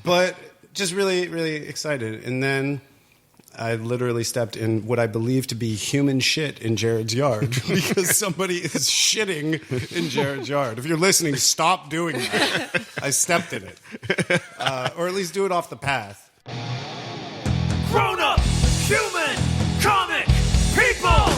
But just really, really excited. And then I literally stepped in what I believe to be human shit in Jared's yard because somebody is shitting in Jared's yard. If you're listening, stop doing that. I stepped in it. Or at least do it off the path. Grown-up human comic people!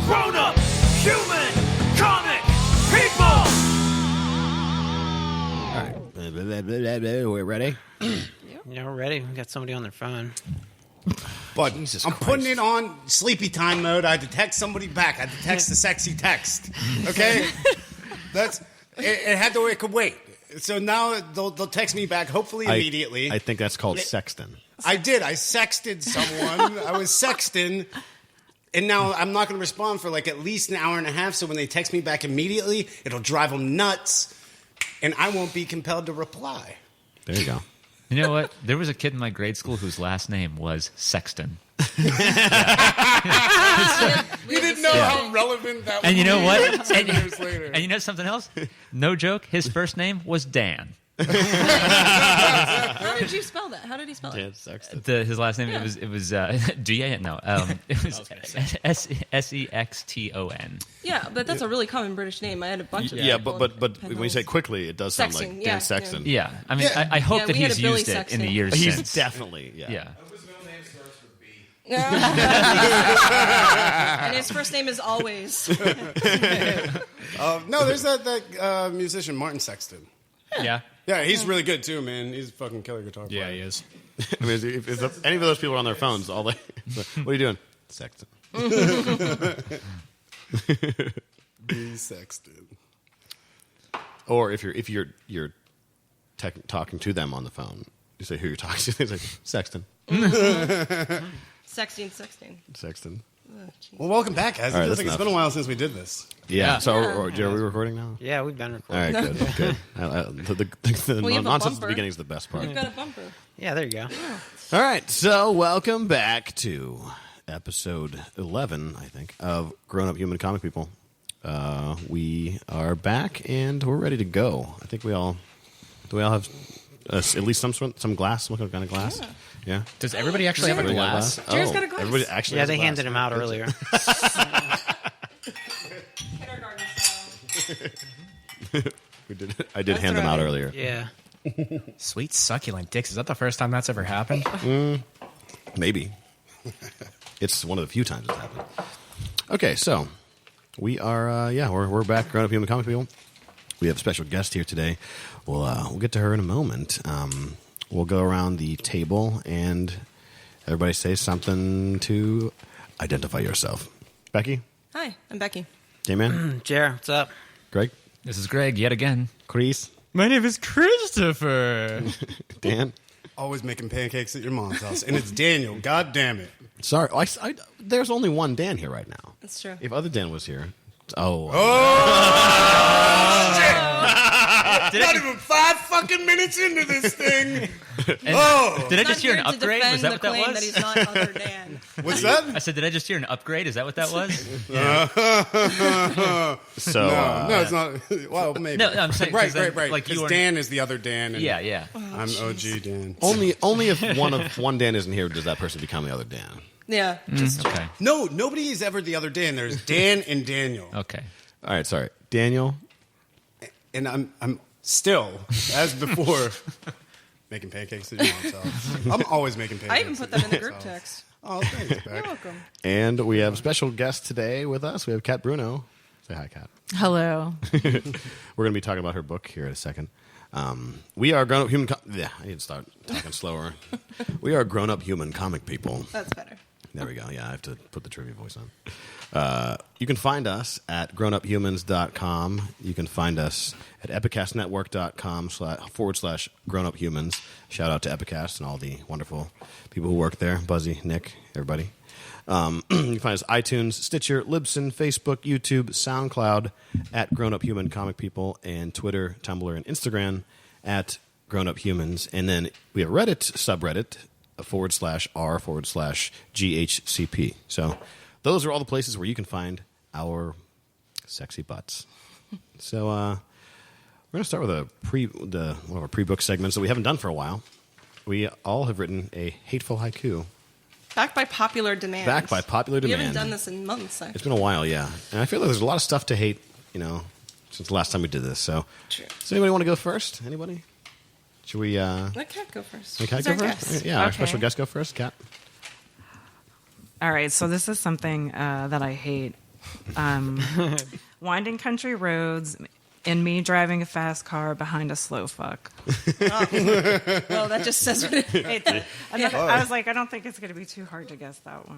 Grown-up human comic people! All right. We're ready? Yeah, we're ready. We got somebody on their phone. But Jesus I'm Christ. putting it on sleepy time mode. I had to text somebody back. I had to text the sexy text. Okay? It had to, it could wait. So now they'll text me back, hopefully immediately. I think that's called sexting. I did. I sexted someone. I was sexting. And now I'm not going to respond for like at least an hour and a half. So when they text me back immediately, it'll drive them nuts. And I won't be compelled to reply. There you go. You know what? There was a kid in my grade school whose last name was Sexton. You didn't know how relevant that was. And you know what? 10 years later. And you know something else? No joke. His first name was Dan. How did you spell that? How did he spell it? His last name, it was D-A-N? No. It was S-E-X-T-O-N. Yeah, but that's a really common British name. I had a bunch of Yeah, people but in when you say those. quickly, it does sound Sexting, like yeah, Dan Sexton. Yeah. I mean, Yeah. I hope Yeah, that we had he's a Billy used it in the Sexton. years He's since. definitely, Yeah. And his first name is always. No, there's that musician, Martin Sexton. Yeah. Yeah, he's really good too, man. He's a fucking killer guitar player. Yeah, he is. I mean, if any of those people are on their phones, what are you doing? Sexting. Be Sexton. Or if you're talking to them on the phone, you say who you're talking to. It's like Sexton. Sexting. Sexton. Well, welcome back, guys. All right, It feels that's like it's enough. been a while since we did this. Yeah. So are we recording now? Yeah, we've been All recording. right, good. The Well, you have a nonsense at the bumper. beginning is the best part. You've got a bumper. Yeah, there you go. All right, so welcome back to episode 11, I think, of Grown-Up Human Comic People. We are back, and we're ready to go. I think do we all have at least some glass, some kind of glass? Yeah. Does everybody actually have a Everybody got glass? Jared's got a glass. Everybody actually Yeah, has a they glass. handed him out earlier. Kindergarten style. I did hand them out earlier. Yeah. Sweet succulent dicks. Is that the first time that's ever happened? Maybe. It's one of the few times it's happened. Okay, so we are, we're back, Grown Up Human Comic People. We have a special guest here today. We'll get to her in a moment. We'll go around the table and everybody say something to identify yourself. Becky? Hi, I'm Becky. J-Man? Jared, what's up? Greg? This is Greg yet again. Chris? My name is Christopher. Dan? Always making pancakes at your mom's house. And it's Daniel. God damn it. Sorry, there's only one Dan here right now. That's true. If other Dan was here... Not even 5 fucking minutes into this thing. Did I just hear an Not here to upgrade? Was that what that defend the claim was? that he's not other Dan. What's that? I said, did I just hear an upgrade? Is that what that was? So, No, it's not. Well, maybe. No, I'm saying 'cause then, Right. like, you Because are- Dan is the other Dan. And Yeah. I'm OG Dan. only if one Dan isn't here does that person become the other Dan. Yeah. Okay. No, nobody is ever the other Dan. There's Dan and Daniel. Okay. All right, sorry. Daniel? And I'm still, as before, making pancakes at your mom's house. I'm always making pancakes. I even put them in the at your group mom's house. text. Oh, thanks, Beck. You're welcome. And we have a special guest today with us. We have Cat Bruno. Say hi, Cat. Hello. We're going to be talking about her book here in a second. We are grown-up human... I need to start talking slower. We are grown-up human comic people. That's better. There we go. Yeah, I have to put the trivia voice on. You can find us at grownuphumans.com. You can find us at epicastnetwork.com/grownuphumans. Shout out to Epicast and all the wonderful people who work there. Buzzy, Nick, everybody. You can find us iTunes, Stitcher, Libsyn, Facebook, YouTube, SoundCloud at Grown Up Human Comic People, and Twitter, Tumblr, and Instagram at Grownup Humans. And then we have Reddit subreddit /r/GHCP. So those are all the places where you can find our sexy butts. So we're going to start with one of our pre-book segments that we haven't done for a while. We all have written a hateful haiku. Backed by popular demand. Backed by popular We demand. haven't done this in months, actually. It's been a while, yeah. And I feel like there's a lot of stuff to hate, since the last time we did this. So, True. Does anybody want to go first? Anybody? Should we? Let Cat go first. Can Cat He's go our first? guest. Yeah, our Okay. special guest go first. Cat. All right, so this is something that I hate. Winding country roads and me driving a fast car behind a slow fuck. Well, that just says what it is. I was like, I don't think it's going to be too hard to guess that one.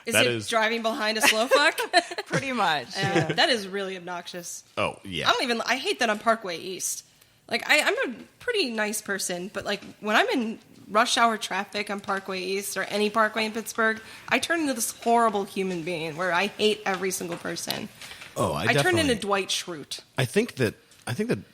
Is That it is- driving behind a slow fuck? Pretty much. Yeah. That is really obnoxious. Oh yeah. I hate that on Parkway East. Like, I'm a pretty nice person, but like when I'm in rush hour traffic on Parkway East or any parkway in Pittsburgh, I turn into this horrible human being where I hate every single person. Oh, I turn into Dwight Schrute. I think that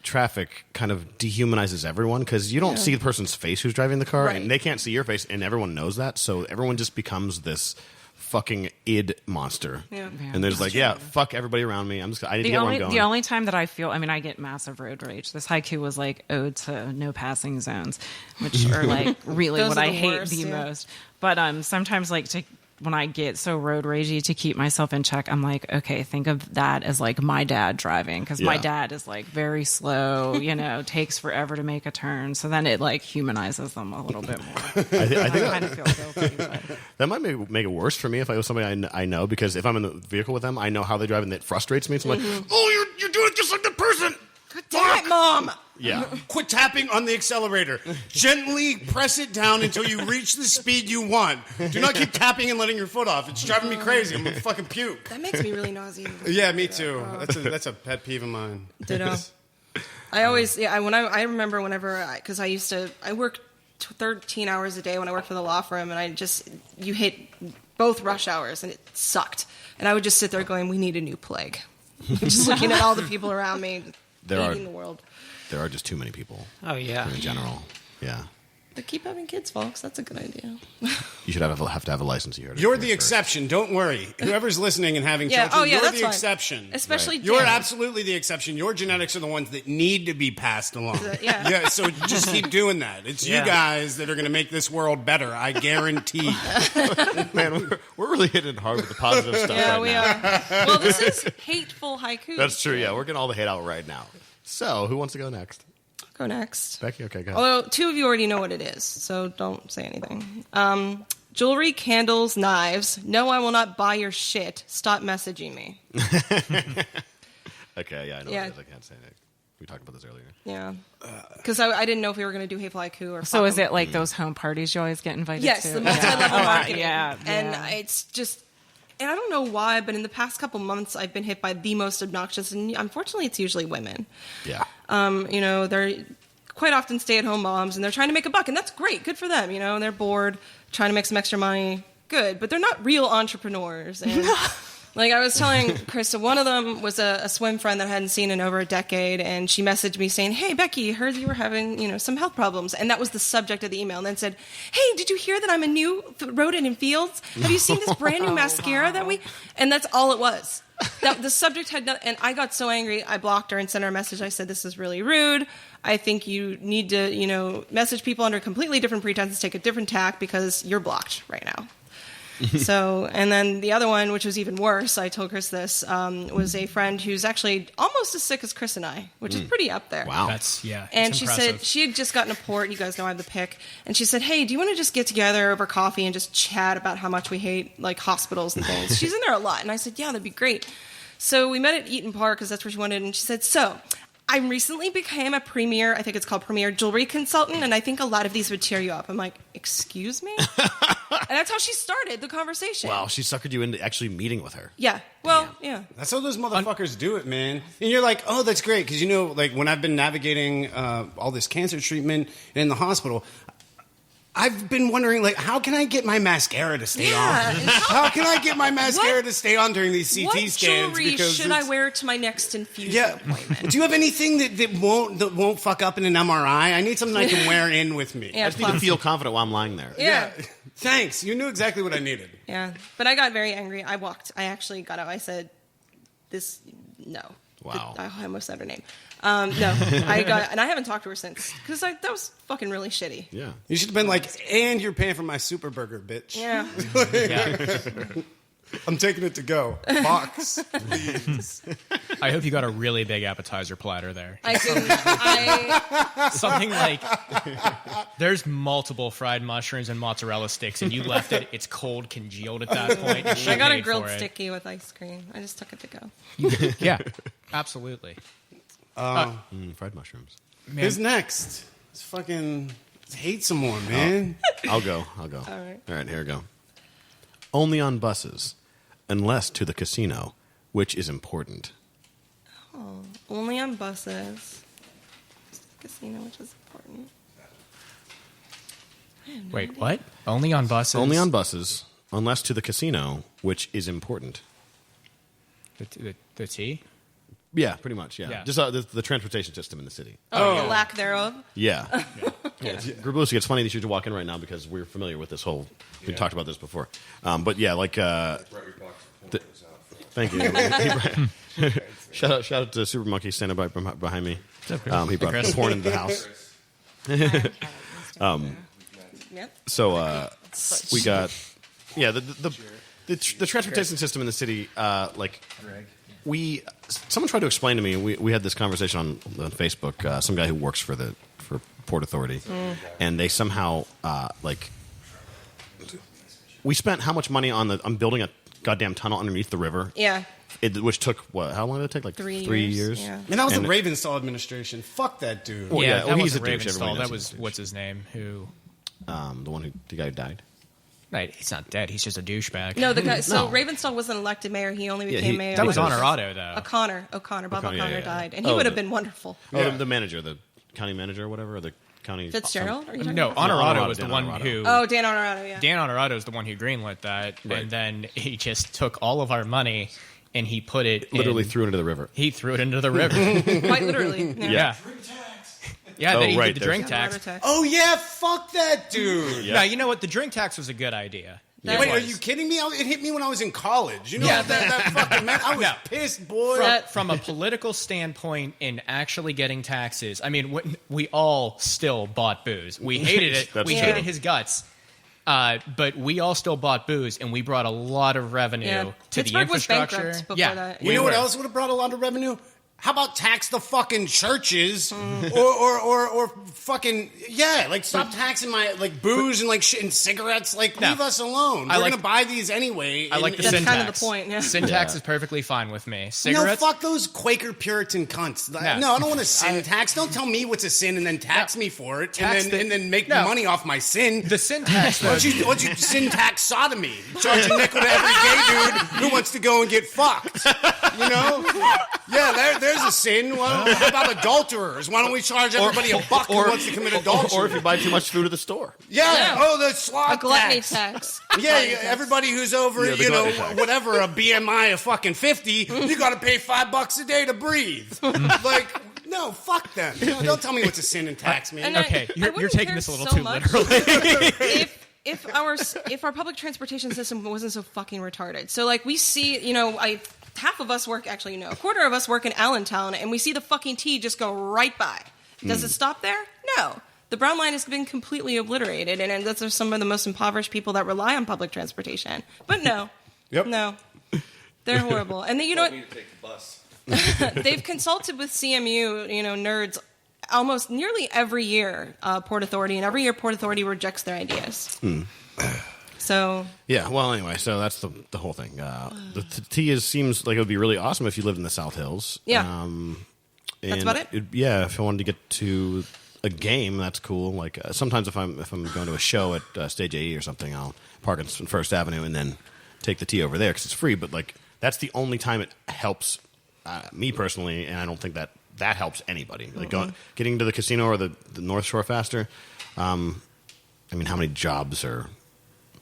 traffic kind of dehumanizes everyone because you don't see the person's face who's driving the car, Right. and they can't see your face, and everyone knows that. So everyone just becomes this fucking id monster. Yeah. And they're just like, yeah, fuck everybody around me. I need to get where I'm going. The only time that I get massive road rage. This haiku was like ode to no passing zones, which are like really Those what are I the hate worst, the yeah. most. But sometimes when I get so road ragey to keep myself in check, I'm like, okay, think of that as like my dad driving because my Yeah. dad is like very slow, takes forever to make a turn. So then it like humanizes them a little bit more. I think I kind of feel guilty. But. that might make it worse for me if I was somebody I know, because if I'm in the vehicle with them, I know how they drive, and it frustrates me. So I'm like, oh, you're doing it just like that person. Damn it, Mom! Yeah. Quit tapping on the accelerator. Gently press it down until you reach the speed you want. Do not keep tapping and letting your foot off. It's driving me crazy. I'm gonna fucking puke. That makes me really nauseated. Yeah, me too. That's a pet peeve of mine. Ditto. I always, I remember whenever, because I worked 13 hours a day when I worked for the law firm, and you hit both rush hours, and it sucked. And I would just sit there going, we need a new plague. Just looking at all the people around me, hating the world. There are just too many people Oh, yeah. in general. Yeah. But keep having kids, folks. That's a good idea. You should have to have a license. You're the exception. Don't worry. Whoever's listening and having Yeah. children, Oh, yeah. you're That's the fine. exception. Especially You're Dan. absolutely the exception. Your genetics are the ones that need to be passed along. Yeah. So just keep doing that. It's Yeah. you guys that are going to make this world better. I guarantee. Man, we're really hitting hard with the positive stuff Yeah, right we now. are. Well, this is hateful haiku. That's true. Yeah, we're getting all the hate out right now. So, who wants to go next? Go next. Becky? Okay, go ahead. Although two of you already know what it is, so don't say anything. Jewelry, candles, knives. No, I will not buy your shit. Stop messaging me. Okay, yeah, I know Yeah. what it is. I can't say that. We talked about this earlier. Yeah. Because I didn't know if we were going to do hateful haiku or So is it like those home parties you always get invited Yes, to? the multi-level Yeah. marketing. Yeah, And yeah. it's just... And I don't know why, but in the past couple months, I've been hit by the most obnoxious, and unfortunately, it's usually women. Yeah. They're quite often stay-at-home moms, and they're trying to make a buck, and that's great. Good for them. They're bored, trying to make some extra money. Good, but they're not real entrepreneurs. And like I was telling Krista, one of them was a swim friend that I hadn't seen in over a decade, and she messaged me saying, "Hey, Becky, heard you were having some health problems," and that was the subject of the email. And then said, "Hey, did you hear that I'm a new rodent in Fields? Have you seen this brand new mascara that we?" And that's all it was. That the subject had not, and I got so angry, I blocked her and sent her a message. I said, "This is really rude. I think you need to, message people under completely different pretenses, take a different tack because you're blocked right now." So, and then the other one, which was even worse, I told Chris this, was a friend who's actually almost as sick as Chris and I, which is pretty up there. Wow. That's And it's she impressive. said she had just gotten a port. You guys know I have the pick. And she said, "Hey, do you want to just get together over coffee and just chat about how much we hate like hospitals and things?" She's in there a lot. And I said, "Yeah, that'd be great." So we met at Eaton Park because that's where she wanted. And she said, "So I recently became a premier, I think it's called premier jewelry consultant, and I think a lot of these would cheer you up." I'm like, "Excuse me?" And that's how she started the conversation. Wow, she suckered you into actually meeting with her. Yeah. Well, yeah. That's how those motherfuckers do it, man. And you're like, oh, that's great. Because, like, when I've been navigating all this cancer treatment in the hospital, I've been wondering, like, how can I get my mascara to stay on? How can I get my mascara to stay on during these CT What scans? jewelry Because should I wear to my next infusion Yeah. appointment? Do you have anything that won't fuck up in an MRI? I need something I can wear in with me. Yeah, I just need to feel confident while I'm lying there. Yeah. Thanks. You knew exactly what I needed. Yeah. But I got very angry. I actually got up. I said, no. Wow. I almost said her name. No. And I haven't talked to her since. Because that was fucking really shitty. Yeah. You should have been like, and you're paying for my super burger, bitch. Yeah. I'm taking it to go. Box, please. I hope you got a really big appetizer platter there. I didn't. Something like there's multiple fried mushrooms and mozzarella sticks, and you left it. It's cold, congealed at that point. and she I got a paid grilled for it. sticky with ice cream. I just took it to go. Yeah, absolutely. Fried mushrooms. Man, Who's next? Let's fucking hate some more, man. I'll go. All right, here we go. Only on buses, unless to the casino, which is important. Oh, only on buses. Casino, which is important. wait, what? Only on buses? Only on buses, unless to the casino, which is important. The T? Yeah, pretty much. Yeah, Yeah. just the transportation system in the city. Oh, the lack thereof. Yeah. Grabluski, it's funny that you should walk in right now because we're familiar with this whole. We talked about this before, but yeah, like. Thank you. shout out to Super Monkey standing behind me. He brought the porn into the house. Yep. So we got the transportation system in the city. Someone tried to explain to me. We had this conversation on Facebook. Some guy who works for Port Authority, and they somehow we spent how much money on building a goddamn tunnel underneath the river. Yeah. Which took what? How long did it take? Like 3 years. Yeah. Man, that was And- the Ravenstall administration. Fuck that dude. Well, Yeah, yeah, that he's wasn't a douche. Everybody Ravenstall. knows That he's was a what's his name? Who? the guy who died. Right, he's not dead. He's just a douchebag. No, the guy. So No. Ravenstall wasn't elected mayor. He only Yeah, became mayor. that was because Honorado though. O'Connor. Bob O'Connor, yeah, O'Connor yeah. died, and he Oh, would have the- been wonderful. Oh, Yeah. the manager, the county manager or whatever, or the county Fitzgerald? Are you talking No, about? Honorado Honorado, was the Dan one Honorado. who. Oh, Dan Honorado. Yeah. Dan Honorado is the one who greenlit that, Right. and then he just took all of our money and he put it literally in, threw it into the river. He threw it into the river. Quite literally. Yeah. Yeah, Oh, then he right, did the drink Yeah, tax. water tax. Oh yeah, fuck that dude. Yeah, you know what? The drink tax was a good idea. That Wait, was- are you kidding me? It hit me when I was in college. You know Yeah. what that fucking meant? I was No. pissed, boy. From a political standpoint in actually getting taxes, I mean, we all still bought booze. We hated it. That's We true. hated his guts. But we all still bought booze, and we brought a lot of revenue Yeah. to Pittsburgh the was infrastructure. bankrupt before yeah, that. You know what else would have brought a lot of revenue? How about tax the fucking churches, or fucking like stop taxing my like booze and like shit and cigarettes. Like No. leave us alone. I We're like- gonna buy these anyway. I like the That's syntax. kind of the point, yeah. Syntax is perfectly fine with me. No, Cigarettes. fuck those Quaker Puritan cunts. No, I don't want a sin tax. Don't tell me what's a sin and then tax me for it, Tax and then make No. money off my sin. The syntax. Why don't you sin tax sodomy? Charge a nickel to every gay dude who wants to go and get fucked. You know? Yeah, there's a sin. How about adulterers? Why don't we charge everybody a buck who wants to commit adultery? Or if you buy too much food at the store. Yeah. Oh, the A sloth gluttony tax. tax. Yeah, everybody who's over, Yeah, the you know, gluttony tax. whatever, a BMI of fucking 50, you got to pay $5 a day to breathe. Like, no, fuck them. No, don't tell me what's a sin and tax me. And Okay, I you're wouldn't taking care this a little so too much literally. if our public transportation system wasn't so fucking retarded. So like we see, you know, half of us work, actually no, a quarter of us work in Allentown, and we see the fucking T just go right by. Does it stop there? No. The Brown Line has been completely obliterated, and those are some of the most impoverished people that rely on public transportation. But no, Yep. no, they're horrible. And then, you know what? They've consulted with CMU, you know, nerds, almost nearly every year, Port Authority, and every year Port Authority rejects their ideas. So Yeah, well, anyway, so that's the whole thing. The T seems like it would be really awesome if you lived in the South Hills. Yeah. That's about it? Yeah, if I wanted to get to a game, that's cool. Like sometimes if I'm going to a show at Stage AE or something, I'll park on First Avenue and then take the T over there because it's free. But like that's the only time it helps me personally, and I don't think that helps anybody. Like getting to the casino or the North Shore faster. I mean, how many jobs are,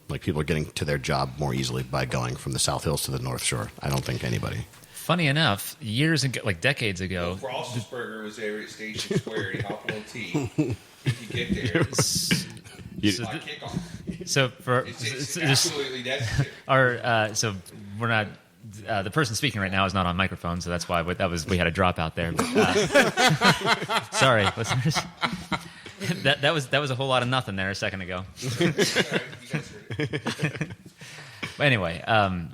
like, people are getting to their job more easily by going from the South Hills to the North Shore? I don't think anybody. Funny enough, years ago, like decades ago, Frost's Burger was there at Station Square. You hop on T. If you get there, by kickoff. so for It's absolutely necessary. so we're not. The person speaking right now is not on microphone, so that's why we had a drop out there. But, sorry, listeners. That was a whole lot of nothing there a second ago. But anyway,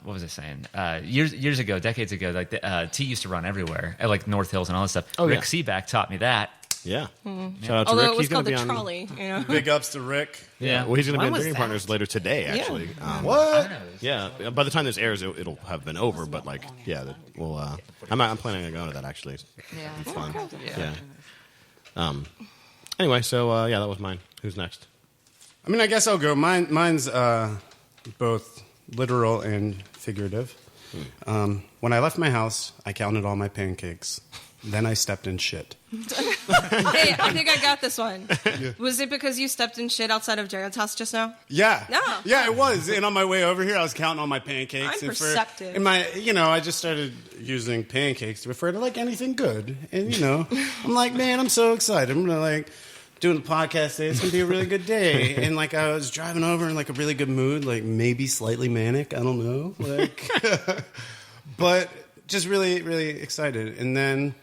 what was I saying? Years ago, decades ago, like the T used to run everywhere, at like North Hills and all that stuff. Oh, Rick yeah. Seaback taught me that. Yeah. Shout out to Although Rick. it was He's going called to the be on. trolley, you know. Big ups to Rick. Yeah. Well, he's going to be When on was Drinking that? Partners later today, actually. What? Yeah. By the time this airs, it'll have been over. But like, yeah, we'll. I'm planning on going to that actually. Yeah. It's fun. Yeah. Anyway, so yeah, that was mine. Who's next? I mean, I guess I'll go. Mine's both literal and figurative. When I left my house, I counted all my pancakes. Then I stepped in shit. Hey, I think I got this one. Was it because you stepped in shit outside of Jared's house just now? Yeah. No. Yeah, it was. And on my way over here, I was counting all my pancakes. I'm and perceptive. I just started using pancakes to refer to like anything good. And I'm like, man, I'm so excited. I'm gonna like doing the podcast today. It's gonna be a really good day. And like I was driving over in like a really good mood, like maybe slightly manic. I don't know. Like, but just really, really excited. And then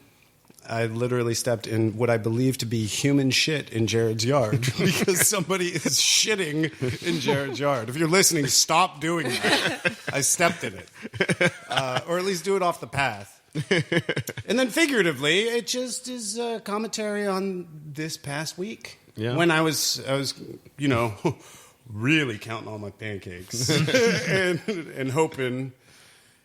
I literally stepped in what I believe to be human shit in Jared's yard because somebody is shitting in Jared's yard. If you're listening, stop doing that. I stepped in it. Or at least do it off the path. And then figuratively, it just is a commentary on this past week. Yeah. When I was really counting all my pancakes and hoping.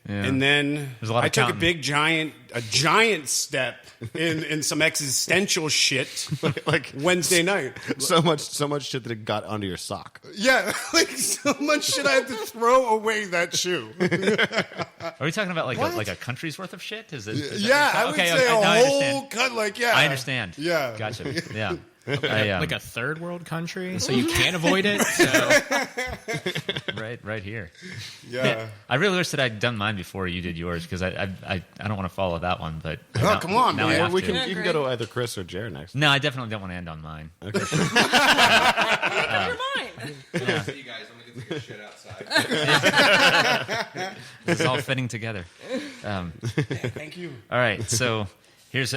Yeah. And then There's a lot of I took counting. a giant step in some existential shit Like Wednesday night. so much shit that it got under your sock. Yeah, like so much shit I had to throw away that shoe. Are we talking about like a country's worth of shit? Is that Yeah, I would okay, say now I a whole understand. cut. Like yeah, I understand. Yeah, Gotcha. Yeah. Like a third world country, so you can't avoid it. So. right here. yeah. I really wish that I'd done mine before you did yours because I don't want to follow that one. But Oh, come on, now I man. have We to. can you can go to either Chris or Jared next. No, I definitely don't want to end on mine. Okay. Never mind. See you guys. I'm gonna get shit outside. This is all fitting together. Thank you. All right, so here's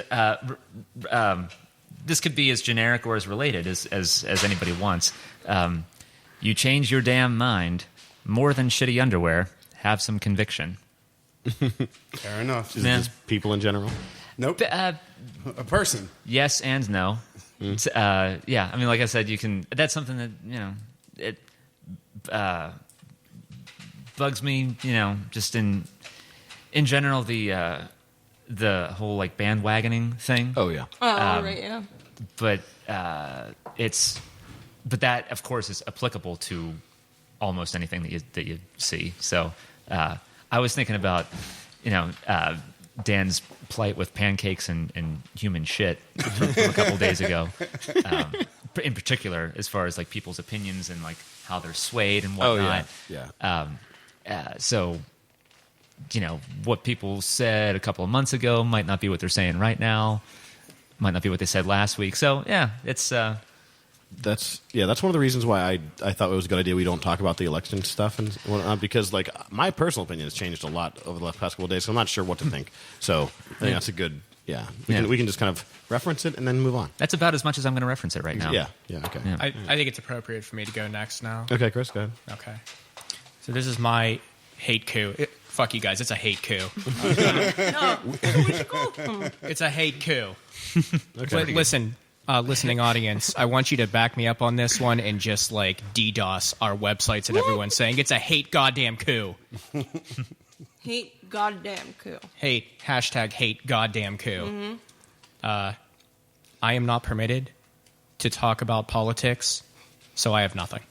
this could be as generic or as related as anybody wants. You change your damn mind. More than shitty underwear. Have some conviction. Fair enough. Is Yeah. this people in general? Nope. A person. Yes and no. Yeah, I mean, like I said, you can. That's something that it bugs me. Just in general, the whole like bandwagoning thing. Oh yeah. Oh, right, yeah. But that of course is applicable to almost anything that you see. So I was thinking about Dan's plight with pancakes and human shit from a couple days ago. In particular, as far as like people's opinions and like how they're swayed and Oh whatnot. yeah. So what people said a couple of months ago might not be what they're saying right now. Might not be what they said last week. So yeah, it's That's one of the reasons why I thought it was a good idea we don't talk about the election stuff and whatnot, because like my personal opinion has changed a lot over the past couple of days, so I'm not sure what to think. So I think that's a good we can just kind of reference it and then move on. that's about as much as I'm going to reference it right now. Yeah, okay. Yeah. I think it's appropriate for me to go next now. Okay, Chris, go ahead. Okay. So this is my hate coup. Fuck you guys, it's a hate coup. No, we should go. It's a hate coup. Okay. Listen, listening audience, I want you to back me up on this one and just like DDoS our websites and everyone saying it's a hate goddamn coup. Hate goddamn coup. Hate, hashtag hate goddamn coup. I am not permitted to talk about politics, so I have nothing.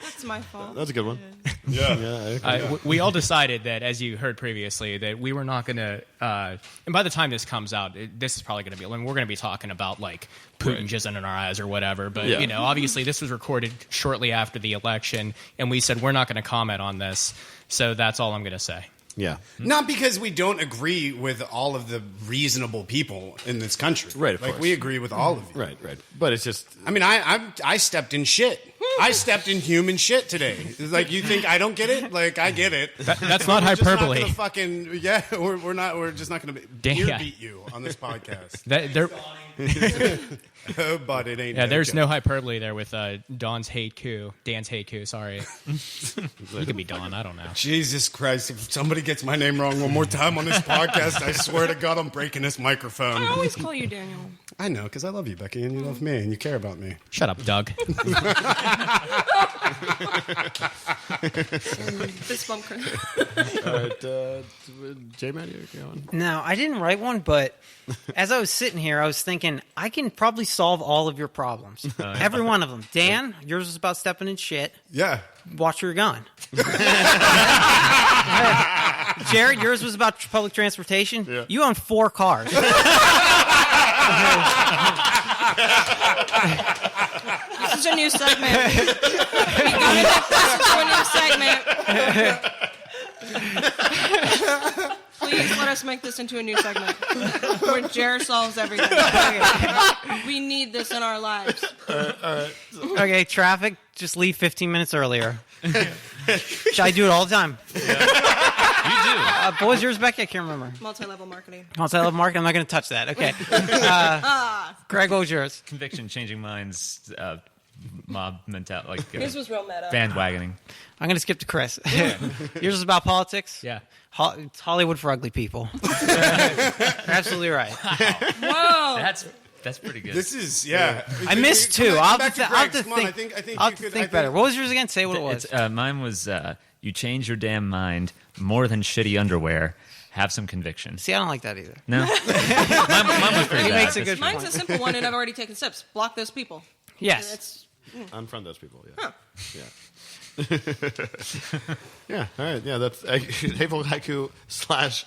That's It's my fault. That's a good one. Yeah. We all decided that, as you heard previously, that we were not going to. And by the time this comes out, this is probably going to be. I mean, we're going to be talking about like Putin jizzing in our eyes or whatever. But Yeah. you know, obviously, this was recorded shortly after the election, and we said we're not going to comment on this. So that's all I'm going to say. Yeah. Not because we don't agree with all of the reasonable people in this country. Right, of like course. we agree with all of you. Right. But it's just. I mean, I stepped in shit. I stepped in human shit today. It's like, you think I don't get it? Like, I get it. That's not We're just not hyperbole. gonna fucking we're just not gonna Damn. beat you on this podcast. Oh, but it ain't. Yeah, there's joke. no hyperbole there with Dan's hate coup. Sorry. You could be Don. I don't know. Jesus Christ! If somebody gets my name wrong one more time on this podcast, I swear to God, I'm breaking this microphone. I always call you Daniel. I know, because I love you, Becky, and you love me, and you care about me. Shut up, Doug. Fist bump, Chris. All right, J-Man, you're going. No, I didn't write one, but as I was sitting here, I was thinking, I can probably solve all of your problems. Every one of them. Dan, yours was about stepping in shit. Yeah. Watch where you're going. Jared, yours was about public transportation. Yeah. You own 4 cars. This is a new segment. We gotta make this into a new segment. Please let us make this into a new segment where Jer solves everything. We need this in our lives. Okay, traffic, just leave 15 minutes earlier. I do it all the time. You do. What was yours, Becky? I can't remember. Multi-level marketing. Multi-level marketing, I'm not going to touch that. Okay. Greg, what was yours? Conviction, changing minds, mob mentality, like His was real meta. bandwagoning. I'm going to skip to Chris. Yours is about politics? Yeah. It's Hollywood for ugly people. Absolutely right. Whoa. That's pretty good. This is, yeah. I missed 2. Come I'll back to have Greg's. to Come on, think. I think I'll you have to could- think better. What was yours again? Say what it was. Mine was you change your damn mind more than shitty underwear. Have some conviction. See, I don't like that either. No, mine was pretty He bad. makes a good Mine's point. a simple one, and I've already taken steps. Block those people. Yes. It's, Unfriend those people. Yeah. Huh. Yeah. Yeah. All right. Yeah. That's Hateful Haiku slash.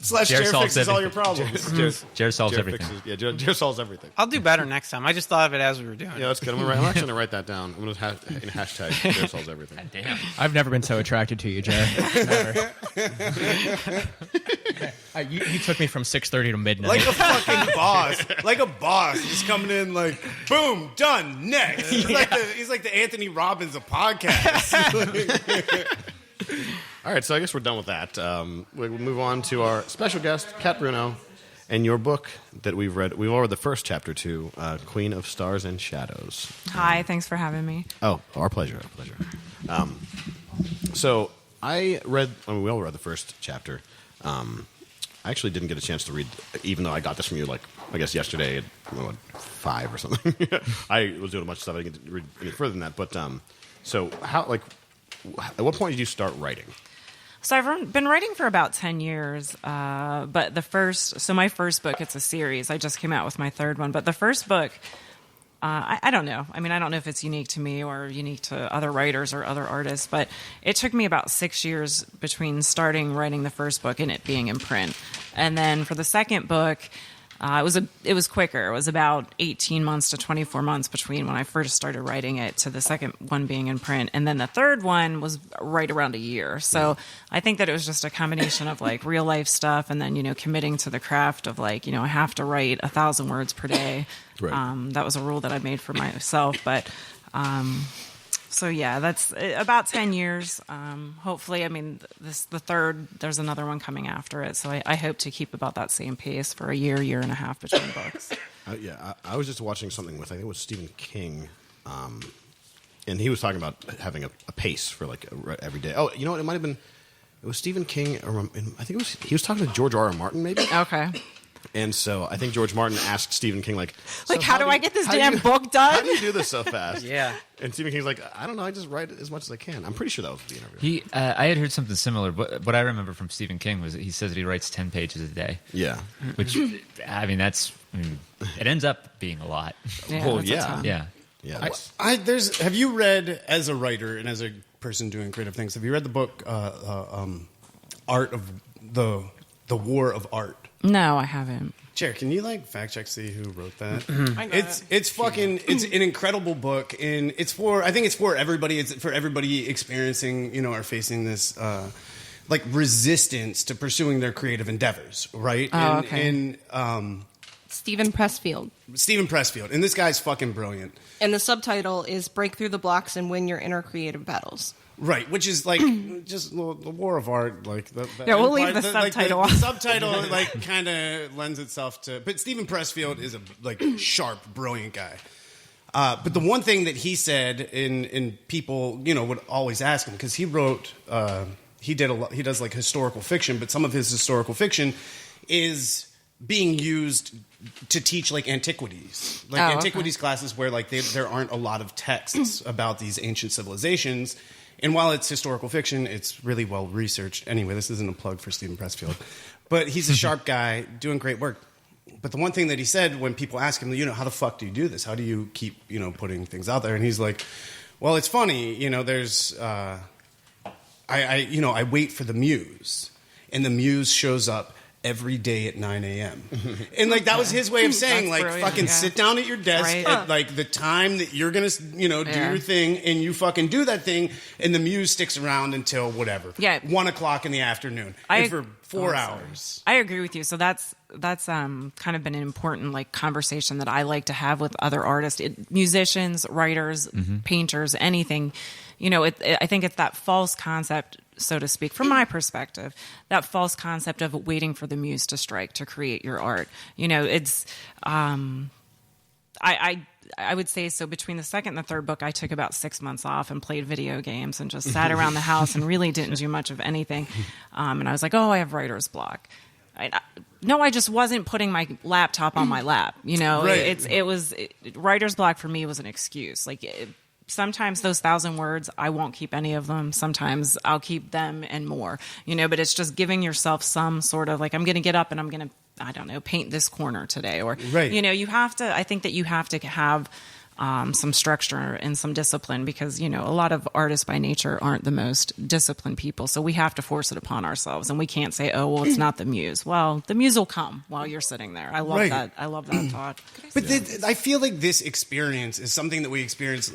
Slash Jared Jer solves fixes all your everything. problems. Jared solves Jared everything. fixes, yeah, Jared solves everything. I'll do better next time. I just thought of it as we were doing it. Yeah, that's good. I'm actually going to write that down. I'm going to hashtag Jared solves everything. Damn. I've never been so attracted to you, Jared. Never. You took me from 6:30 to midnight. Like a fucking boss. Like a boss. He's coming in like, boom, done, next. He's like the Anthony Robbins of podcasts. All right, so I guess we're done with that. We'll move on to our special guest, Cat Bruno, and your book that we've read. We've all read the first chapter to Queen of Stars and Shadows. Hi, thanks for having me. Oh, our pleasure. Our pleasure. So we all read the first chapter. I actually didn't get a chance to read, even though I got this from you, like, I guess yesterday at 5 or something. I was doing a bunch of stuff. I didn't get to read any further than that. But so how, like, at what point did you start writing? So I've been writing for about 10 years, but my first book, it's a series. I just came out with my third one. But the first book, I don't know. I mean, I don't know if it's unique to me or unique to other writers or other artists, but it took me about 6 years between starting writing the first book and it being in print. And then for the second book, it was quicker. It was about 18 months to 24 months between when I first started writing it to the second one being in print. And then the third one was right around a year. So I think that it was just a combination of like real life stuff and then, committing to the craft of like, I have to write 1,000 words per day. Right. That was a rule that I made for myself. But so yeah, that's about 10 years. Hopefully, I mean, the third, there's another one coming after it. So I hope to keep about that same pace for a year and a half between books. I was just watching something with, I think it was Stephen King, and he was talking about having a pace for like every day. Oh, you know what? It might have been, it was Stephen King, or I think he was talking to George R.R. Martin, maybe? Okay. And so I think George Martin asked Stephen King, like, How do I get this damn book done? How do you do this so fast? Yeah. And Stephen King's like, I don't know, I just write as much as I can. I'm pretty sure that was the interview. I had heard something similar, but what I remember from Stephen King was that he says that he writes 10 pages a day. Yeah. Which, it ends up being a lot. Yeah, Well, that's a yeah. ton. Yeah. Yeah. Have you read, as a writer and as a person doing creative things, have you read the book Art of the War of Art? No, I haven't. Jared, can you fact check, see who wrote that? I got It's an incredible book, and I think it's for everybody. It's for everybody experiencing, or facing this resistance to pursuing their creative endeavors, right? Oh, okay. And Stephen Pressfield. Stephen Pressfield, and this guy's fucking brilliant. And the subtitle is Break Through the Blocks and Win Your Inner Creative Battles. Right, which is just the War of Art, we'll leave the subtitle off. The subtitle kind of lends itself to. But Stephen Pressfield is a sharp, brilliant guy. But the one thing that he said, in people would always ask him, because he wrote, he does historical fiction, but some of his historical fiction is being used to teach antiquities, antiquities classes where there aren't a lot of texts about these ancient civilizations. And while it's historical fiction, it's really well researched. Anyway, this isn't a plug for Stephen Pressfield, but he's a sharp guy doing great work. But the one thing that he said when people ask him, how the fuck do you do this? How do you keep, putting things out there? And he's like, well, it's funny, there's, I wait for the muse, and the muse shows up every day at 9 a.m. And that was his way of saying, fucking sit down at your desk at the time that you're gonna, do your thing, and you fucking do that thing, and the muse sticks around until whatever, 1 o'clock in the afternoon, and for 4 hours. I agree with you. So that's kind of been an important conversation that I like to have with other artists, musicians, writers, painters, anything. I think it's that false concept, so to speak, from my perspective, that false concept of waiting for the muse to strike to create your art. It's, I would say, so between the second and the third book, I took about 6 months off and played video games and just sat around the house and really didn't do much of anything. And I was like, oh, I have writer's block. No, I just wasn't putting my laptop on my lap. Right. Writer's block for me was an excuse. Sometimes those 1,000 words, I won't keep any of them. Sometimes I'll keep them and more, but it's just giving yourself some sort of I'm going to get up and I'm going to, I don't know, paint this corner today. Or, you have to, I think that you have to have some structure and some discipline because, a lot of artists by nature aren't the most disciplined people. So we have to force it upon ourselves, and we can't say, oh, well, it's not the muse. Well, the muse will come while you're sitting there. I love that. I love that thought. But I feel like this experience is something that we experience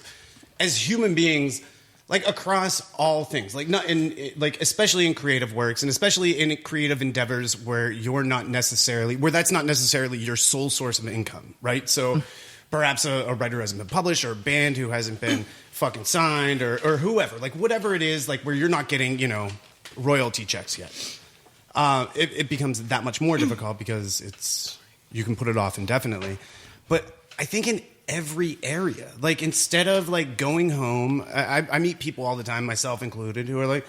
as human beings, across all things, especially in creative works and especially in creative endeavors where that's not necessarily your sole source of income, right? So perhaps a writer hasn't been published, or a band who hasn't been fucking signed, or whoever, whatever it is, where you're not getting, royalty checks yet. It becomes that much more difficult because you can put it off indefinitely. But I think in every area, instead of going home, I meet people all the time, myself included, who are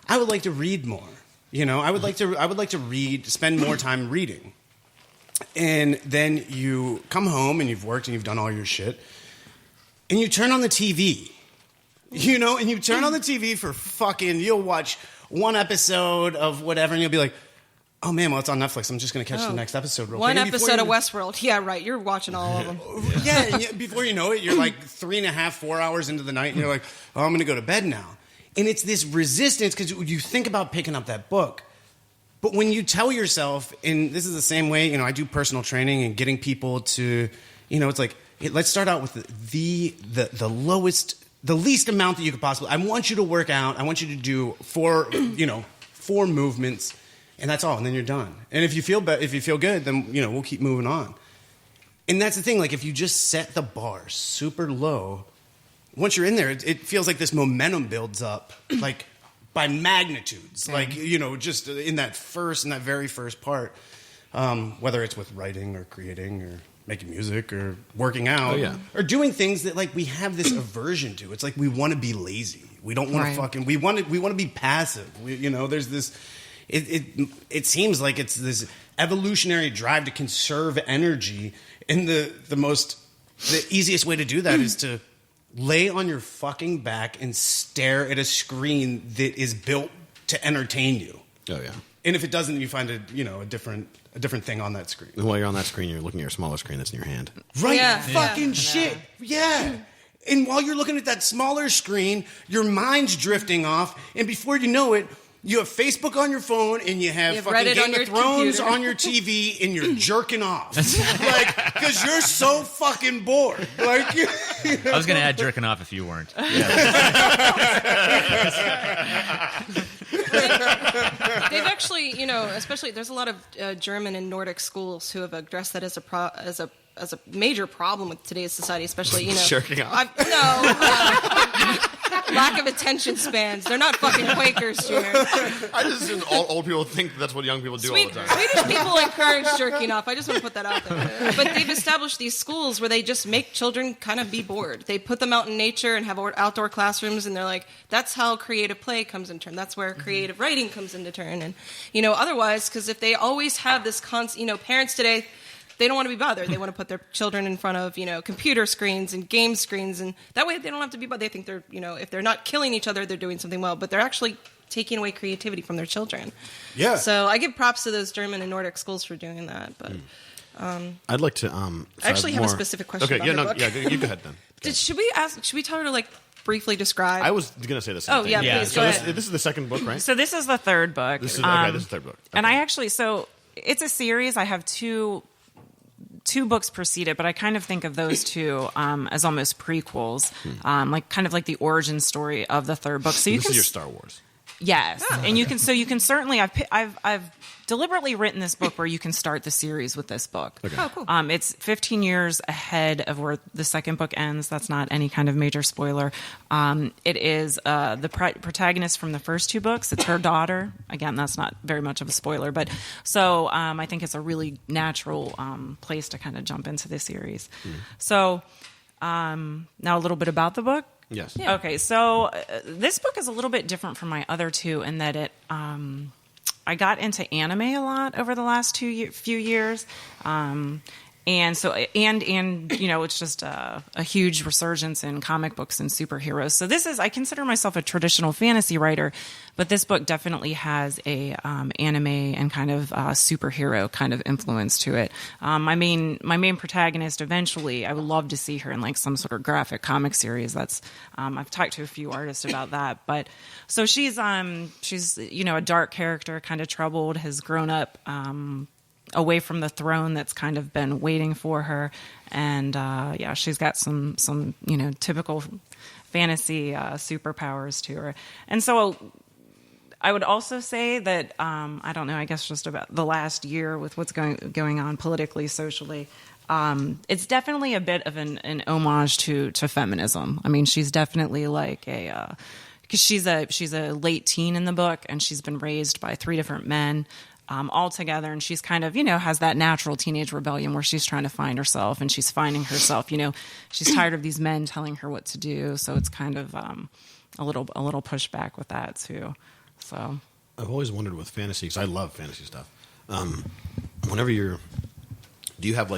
I would like to read more. I would like to read, spend more time reading. And then you come home and you've worked and you've done all your shit, and you turn on the TV, and you turn on the TV for you'll watch one episode of whatever, and you'll be like, oh man, well, it's on Netflix. I'm just going to catch the next episode real quick. One episode of Westworld. Yeah, right. You're watching all of them. Yeah, before you know it, you're 3.5, 4 hours into the night, and you're like, oh, I'm going to go to bed now. And it's this resistance, because you think about picking up that book. But when you tell yourself, and this is the same way, I do personal training and getting people to, it's let's start out with the lowest, the least amount that you could possibly. I want you to work out. I want you to do 4 movements. And that's all, and then you're done. And if you feel good, then we'll keep moving on. And that's the thing. If you just set the bar super low, once you're in there, it feels like this momentum builds up, by magnitudes. Just in that very first part, whether it's with writing or creating or making music or working out, or doing things that we have this aversion to. It's we want to be lazy. We don't want to we want to be passive. There's this. It seems like it's this evolutionary drive to conserve energy, and the easiest way to do that is to lay on your fucking back and stare at a screen that is built to entertain you. Oh yeah. And if it doesn't, you find a different thing on that screen. And while you're on that screen, you're looking at your smaller screen that's in your hand. Right. Yeah. Fucking shit. Yeah. And while you're looking at that smaller screen, your mind's drifting off, and before you know it, you have Facebook on your phone, and you have fucking Reddit Game on of your Thrones computer. on your TV, and you're jerking off. Like, because you're so fucking bored. Like, you know? I was going to add jerking off if you weren't. They've actually, especially there's a lot of German and Nordic schools who have addressed that as a major problem with today's society, especially Jerking off. Lack of attention spans. They're not fucking Quakers, Junior. I just assume all old people think that's what young people do all the time. Swedish people encourage jerking off. I just want to put that out there. But they've established these schools where they just make children kind of be bored. They put them out in nature and have outdoor classrooms, and they're like, that's how creative play comes in turn. That's where creative writing comes into turn. And, otherwise, because if they always have this parents today, they don't want to be bothered. They want to put their children in front of, computer screens and game screens, and that way they don't have to be bothered. They think they're, if they're not killing each other, they're doing something well, but they're actually taking away creativity from their children. Yeah. So I give props to those German and Nordic schools for doing that. But I'd like to. I actually have a specific question. Okay, about her book. you go ahead then. Okay. Should we tell her to briefly describe? I was going to say the same thing. Yeah, please So go this, ahead. this is the second book, right? So this is the third book. This is the third book. And Okay. I actually, so it's a series. I have two books preceded, but I kind of think of those two as almost prequels, like the origin story of the third book. So you This can is your Star Wars. Yes, and you can certainly. I've deliberately written this book where you can start the series with this book. Okay. Oh, cool. It's 15 years ahead of where the second book ends. That's not any kind of major spoiler. It is the protagonist from the first two books. It's her daughter. Again, that's not very much of a spoiler, but so I think it's a really natural place to kind of jump into this series. So now a little bit about the book. Yes. Yeah. Okay, so this book is a little bit different from my other two in that it. I got into anime a lot over the last few years, and so it's just a huge resurgence in comic books and superheroes. So I consider myself a traditional fantasy writer, but this book definitely has a anime and kind of superhero kind of influence to it. My main protagonist, eventually, I would love to see her in some sort of graphic comic series. That's I've talked to a few artists about that, but so she's a dark character, kind of troubled, has grown up away from the throne that's kind of been waiting for her, and she's got some typical fantasy superpowers to her. And so I would also say that I don't know, I guess just about the last year with what's going on politically, socially, it's definitely a bit of an homage to feminism. I mean, she's definitely because she's a late teen in the book, and she's been raised by three different men all together, and she's kind of has that natural teenage rebellion where she's trying to find herself, and she's finding herself. She's tired of these men telling her what to do, so it's kind of a little pushback with that too. So I've always wondered with fantasy, because I love fantasy stuff. Do you have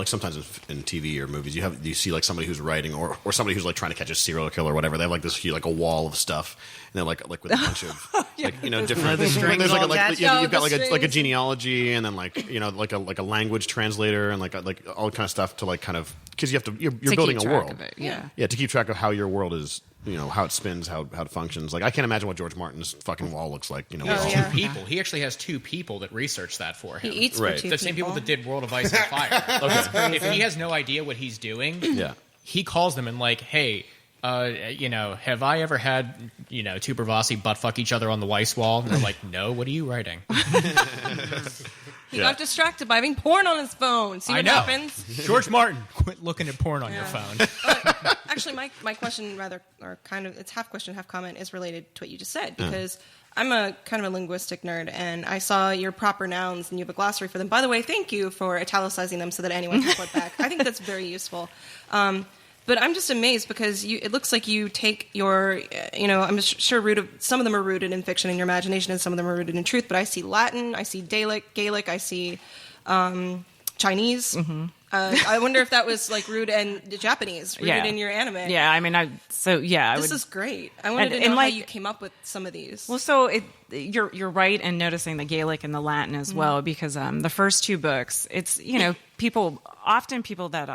sometimes in TV or movies, do you see somebody who's writing or somebody who's trying to catch a serial killer or whatever? They have this huge, a wall of stuff, and they're with a bunch of different. the strings There's all attached. you've got the a genealogy, and then a language translator, and all kind of stuff to because you're to building keep a track world. of it, yeah. To keep track of how your world is. How it spins, how it functions. I can't imagine what George Martin's fucking wall looks like. Oh, yeah. People. He actually has two people that research that for him. He eats Right. for two The same people that did World of Ice and Fire. If he has no idea what he's doing, Yeah. he calls them and hey, have I ever had two Bravasi butt fuck each other on the Weiss wall? And they're like, no. What are you writing? He got distracted by having porn on his phone. See what happens? George Martin, quit looking at porn on your phone. Actually, my question, it's half question, half comment, is related to what you just said, because I'm a kind of a linguistic nerd, and I saw your proper nouns, and you have a glossary for them. By the way, thank you for italicizing them so that anyone can flip back. I think that's very useful. But I'm just amazed because it looks like you take your, I'm sure some of them are rooted in fiction and your imagination, and some of them are rooted in truth. But I see Latin, I see Gaelic, I see Chinese. Mm-hmm. I wonder if that was rooted in Japanese, rooted in your anime. Yeah, I mean, This is great. I wanted to know how you came up with some of these. Well, so you're right in noticing the Gaelic and the Latin as well, because the first two books, it's people that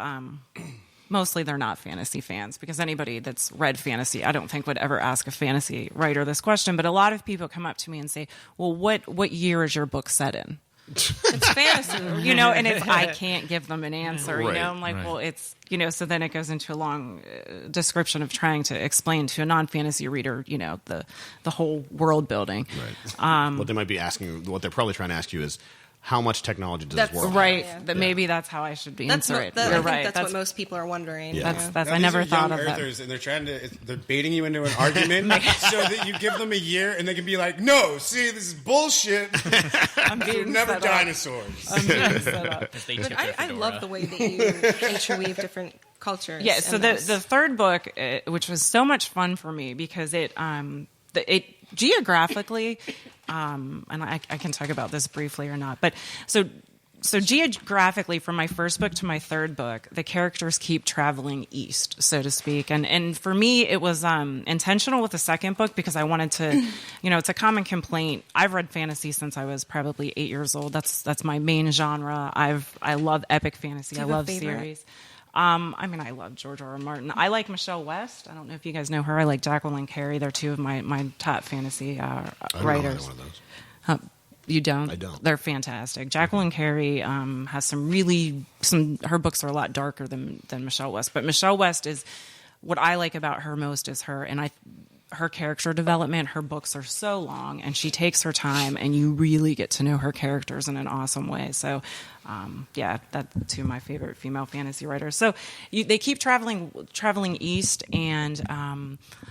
mostly they're not fantasy fans, because anybody that's read fantasy, I don't think would ever ask a fantasy writer this question. But a lot of people come up to me and say, well, what year is your book set in? It's fantasy. And if I can't give them an answer, Right, I'm like, right. well, it's, so then it goes into a long description of trying to explain to a non-fantasy reader, the whole world building. Right. What they might be asking, what they're probably trying to ask you is, how much technology does this world Right. Yeah. That maybe that's how I should be That's answer it. I You're think right. that's what most people are wondering. Yeah. That's Now, I these never are thought young of that. Earthers, and they're baiting you into an argument so that you give them a year, and they can be like, "No, see, this is bullshit. I'm They're being never set up. dinosaurs." I'm being set up. As they But tip their I fedora. love the way that you interweave different cultures. Yeah, so in the this. third book, which was so much fun for me because it geographically, and I can talk about this briefly or not, but so geographically, from my first book to my third book, the characters keep traveling east, so to speak. And for me, it was intentional with the second book because I wanted to, it's a common complaint. I've read fantasy since I was probably 8 years old. That's my main genre. I love epic fantasy. Do I you have a love favorite? series. I love George R. R. Martin. I like Michelle West. I don't know if you guys know her. I like Jacqueline Carey. They're two of my top fantasy I don't know writers. either one of those. You don't? I don't. They're fantastic. Jacqueline Carey has her books are a lot darker than Michelle West. But Michelle West is, what I like about her most is her character development. Her books are so long, and she takes her time, and you really get to know her characters in an awesome way. So, that's two of my favorite female fantasy writers. So they keep traveling east, and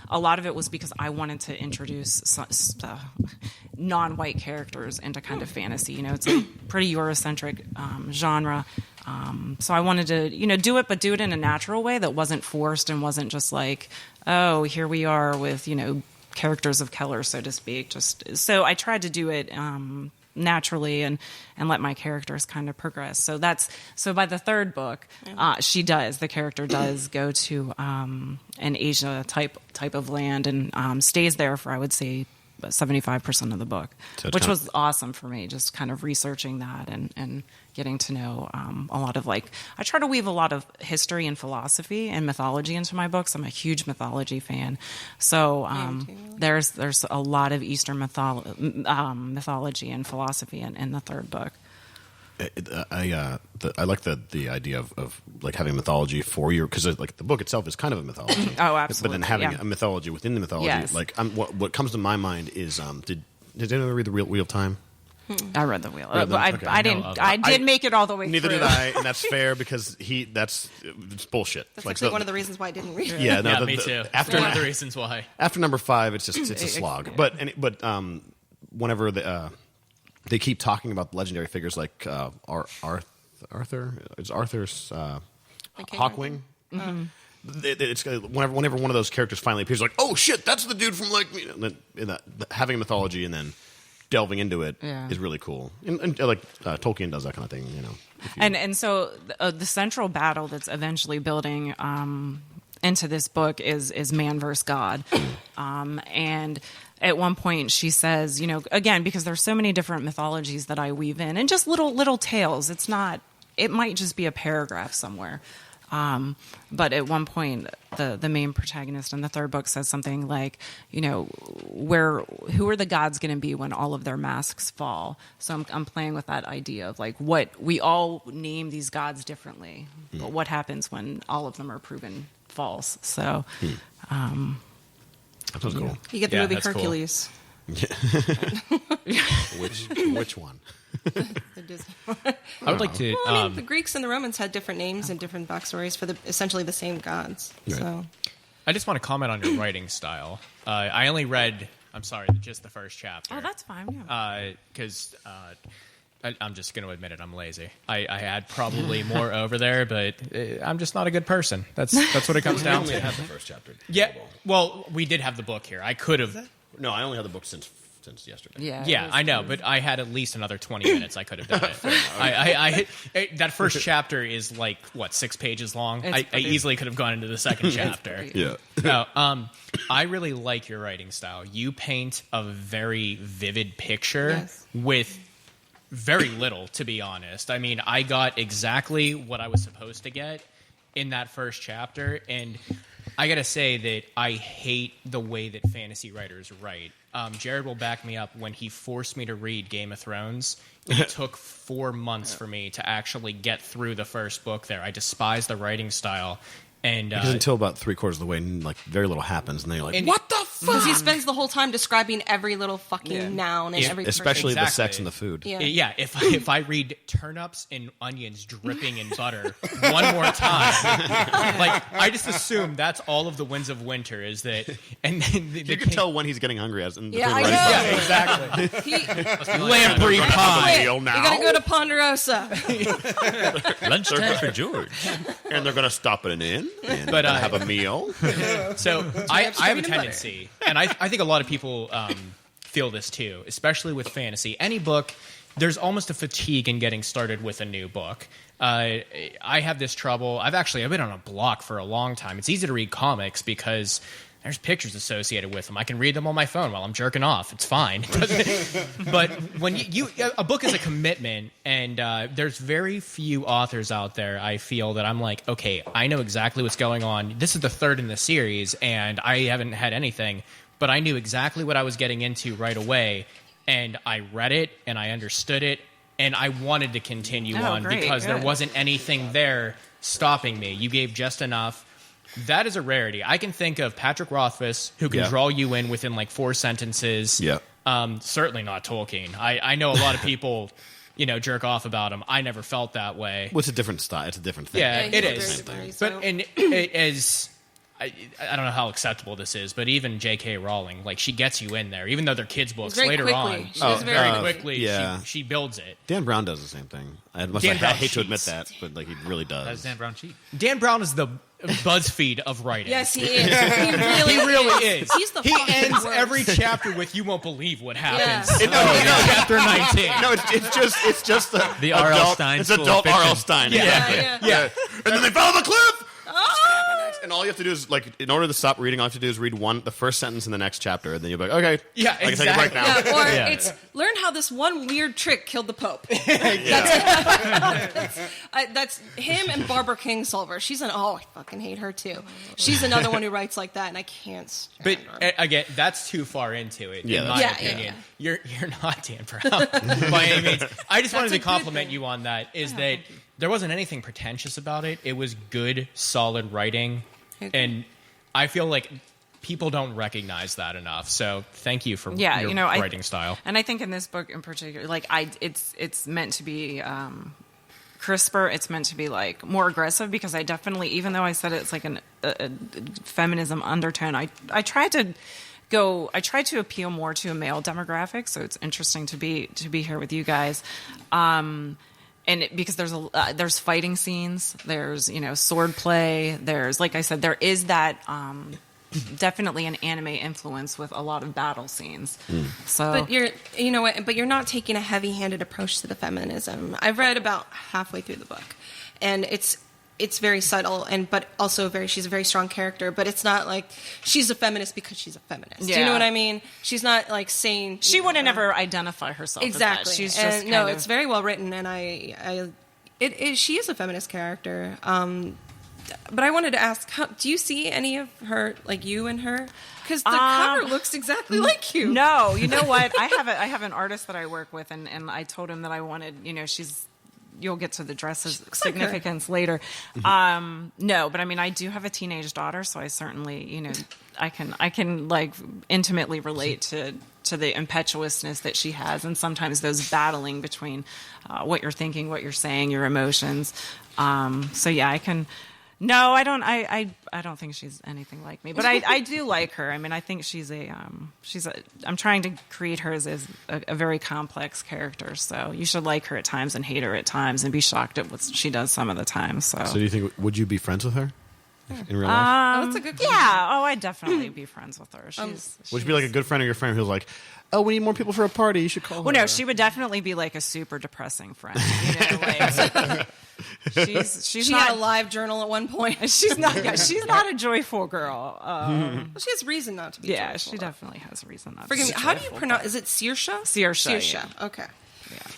a lot of it was because I wanted to introduce non-white characters into kind of fantasy. It's a pretty Eurocentric genre. So I wanted to, do it, but do it in a natural way that wasn't forced and wasn't just like, oh, here we are with, characters of color, so to speak. So I tried to do it naturally and let my characters kind of progress. So by the third book, the character does go to an Asia type of land and stays there for, I would say, 75% of the book, So it's which kind was awesome for me, just kind of researching that and getting to know a lot of I try to weave a lot of history and philosophy and mythology into my books. I'm a huge mythology fan. So there's a lot of Eastern mythology and philosophy in the third book. I like the idea of like having mythology for your, because like the book itself is kind of a mythology. Oh, absolutely, But then having yeah. a mythology within the mythology, Yes. what comes to my mind is did anyone read the Wheel of Time? I read the Wheel. Read them? Okay. I didn't. No, I did make it all the way Neither through. did I, and that's fair because it's bullshit. That's Like, actually so- one of the reasons why I didn't read it. Yeah, no, Yeah, me too. After One of the reasons why. after number 5, it's a slog. But whenever they keep talking about legendary figures like Arthur, it's Arthur's Hawkwing. It's whenever one of those characters finally appears, like, oh shit, that's the dude from having a mythology and then delving into it is really cool. And Tolkien does that kind of thing, And so the central battle that's eventually building into this book is man versus God. And at one point she says, again, because there's so many different mythologies that I weave in, and just little tales. It might just be a paragraph somewhere. But at one point, the main protagonist in the third book says something like, who are the gods going to be when all of their masks fall? So I'm playing with that idea of what we all name these gods differently, but what happens when all of them are proven false? So, That was cool. You get the Yeah, movie that's cool. Hercules. Which one? The Disney one. I would like to. Well, the Greeks and the Romans had different names and different backstories for essentially the same gods. Right. So I just want to comment on your writing style. I only read, just the first chapter. oh, that's fine. Yeah. Because I'm just going to admit it, I'm lazy. I had probably more over there, but I'm just not a good person. That's what it comes down to. had the first chapter. Yeah, well, we did have the book here. I could have. No, I only had the book since yesterday. Yeah. Yeah, I know, but I had at least another 20 minutes I could have done it. That first chapter is 6 pages long. It's I pretty- easily could have gone into the second chapter. pretty- Yeah. No, I really like your writing style. You paint a very vivid picture Yes. with very little, to be honest. I mean, I got exactly what I was supposed to get in that first chapter, and I gotta say that I hate the way that fantasy writers write. Jared will back me up when he forced me to read Game of Thrones. It took 4 months for me to actually get through the first book there. I despise the writing style. And because until about 3/4 of the way, like very little happens, and then you're like, "What the fuck?" Because he spends the whole time describing every little fucking noun and every especially person. the sex and the food. Yeah. If I read turnips and onions dripping in butter one more time, like I just assume that's all of the winds of winter is that, and then You can tell when he's getting hungry as in the Yeah, food I writing know. process. exactly. Lamprey pie. You gotta go to Ponderosa. Lunchtime for George. And they're going to stop at an inn and But, have a meal. So I have a tendency, and I think a lot of people feel this too, especially with fantasy. Any book, there's almost a fatigue in getting started with a new book. I have this trouble. I've been on a block for a long time. It's easy to read comics because there's pictures associated with them. I can read them on my phone while I'm jerking off. It's fine. But when a book is a commitment, and there's very few authors out there, I feel, that I'm like, okay, I know exactly what's going on. This is the third in the series, and I haven't had anything, but I knew exactly what I was getting into right away, and I read it, and I understood it, and I wanted to continue on because there wasn't anything there stopping me. You gave just enough. That is a rarity. I can think of Patrick Rothfuss, who can draw you in within like 4 sentences. Yeah. Certainly not Tolkien. I know a lot of people, jerk off about him. I never felt that way. Well, it's a different style. It's a different thing. Yeah, it he's is. very But as I don't know how acceptable this is, but even J.K. Rowling, like, she gets you in there, even though they're kids' books. Very Later quickly. on, She does very quickly, yeah. she builds it. Dan Brown does the same thing. I Dan Brown hate to admit cheats. that, but like he really does. That's Dan Brown cheat. Dan Brown is the BuzzFeed of writing. Yes, he is. He really is. He's the He fucking ends worst. every chapter with "You won't believe what happens." Yeah. Chapter 19. No, it's just The R.L. adult, Stein It's School of adult Fiction. R.L. Stein. Yeah. Exactly. Yeah. And then they fell off the cliff. And all you have to do is, like, in order to stop reading, all you have to do is read the first sentence in the next chapter, and then you'll be like, okay, Yeah, I can take a break now. Yeah, or Yeah. it's learn how this one weird trick killed the Pope. That's him and Barbara Kingsolver. I fucking hate her too. She's another one who writes like that, and I can't stand But her. again, that's too far into it. Yeah, in my that's- opinion, you're not Dan Brown by any means. I just wanted That's a to good compliment thing. you on that. Is that there wasn't anything pretentious about it. It was good, solid writing, and I feel like people don't recognize that enough. So thank you for your writing style. And I think in this book in particular, like it's meant to be crisper. It's meant to be like more aggressive because I definitely, even though I said it's like a feminism undertone, I tried to appeal more to a male demographic. So it's interesting to be here with you guys. Because there's fighting scenes, there's sword play, there's, like I said, there is that definitely an anime influence with a lot of battle scenes. So, But you're not taking a heavy-handed approach to the feminism. I've read about halfway through the book, and it's very subtle, but also she's a very strong character. But it's not like she's a feminist because she's a feminist. Do you know what I mean? She's not like saying she wouldn't ever identify herself exactly. as that. She's And just it's very well written, and she is a feminist character. But I wanted to ask, do you see any of her, like you and her? Because the cover looks exactly like you. No, you know what? I have an artist that I work with, and I told him that I wanted, you'll get to the dresses significance later. No, but I mean, I do have a teenage daughter, so I certainly, I can like intimately relate to the impetuousness that she has, and sometimes those battling between what you're thinking, what you're saying, your emotions. So yeah, I can. No, I don't. I don't think she's anything like me, but I do like her. I mean, I think she's I'm trying to create her as a very complex character. So you should like her at times and hate her at times and be shocked at what she does some of the time. So do you think, would you be friends with her in real life? That's a good question. yeah. Oh, I'd definitely be friends with her. Would you be like a good friend of your friend who's like, oh, we need more people for a party, you should call her? Well, no, she would definitely be like a super depressing friend. She's She not had a live journal at one point. She's not. Yeah, she's not a joyful girl. Well, she has reason not to be. Yeah, joyful, she though. definitely has a reason not. Forgive to me. be How do you joyful, pronounce? Is it Saoirse? Saoirse, Saoirse. yeah. Okay.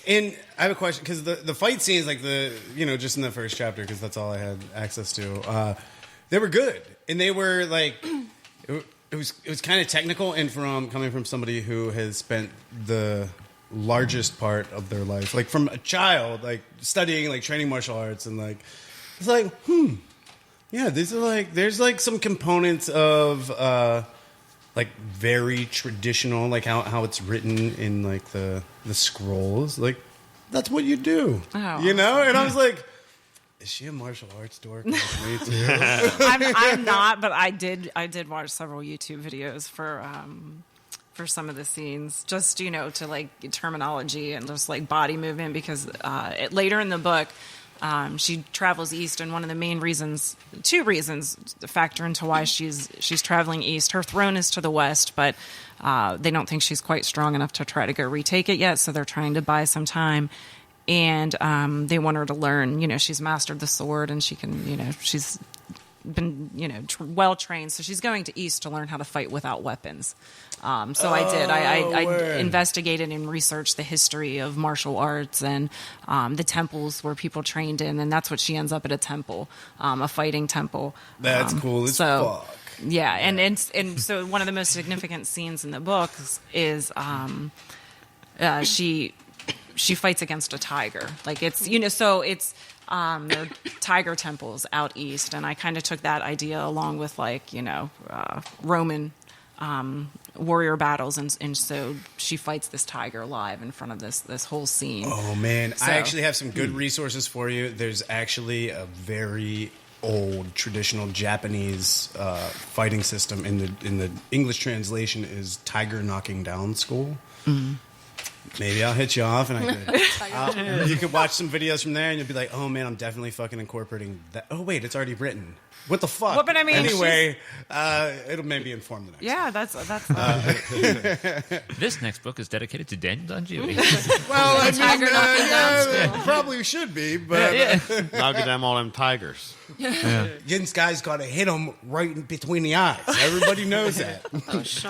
And I have a question because the fight scenes, like just in the first chapter, because that's all I had access to. They were good, and they were like, it was kind of technical, and coming from somebody who has spent the largest part of their life, like from a child, like studying, like training martial arts, and like it's like, yeah, these are like there's like some components of like very traditional, like how it's written in like the scrolls, like that's what you do, you know. And I was like, is she a martial arts dork like me too? I'm not, but I did watch several YouTube videos for some of the scenes, just to like terminology and just like body movement, because later in the book she travels east, and one of the main reasons, two reasons factor into why she's traveling east. Her throne is to the west, but they don't think she's quite strong enough to try to go retake it yet, so they're trying to buy some time. And they want her to learn, she's mastered the sword, and she can, she's been, well trained. So she's going to East to learn how to fight without weapons. So I did. I investigated and researched the history of martial arts and the temples where people trained in, and that's what she ends up at, a temple, a fighting temple. That's cool as fuck. Yeah, and so one of the most significant scenes in the book is she fights against a tiger. Like it's, so it's, there are tiger temples out east. And I kind of took that idea along with like, Roman, warrior battles. And so she fights this tiger live in front of this whole scene. Oh man. I actually have some good resources for you. There's actually a very old traditional Japanese fighting system in the English translation is tiger knocking down school. Mm-hmm. Maybe I'll hit you off, and you could watch some videos from there, and you'll be like, "Oh man, I'm definitely fucking incorporating that." Oh wait, it's already written. What the fuck? Well, but I mean, anyway, it'll maybe inform the next. Yeah, that's. This next book is dedicated to Daniel Dangiuti. Well, I mean, probably should be, but knocking down all them tigers. Yin's guy's got to hit him right in between the eyes. Everybody knows that.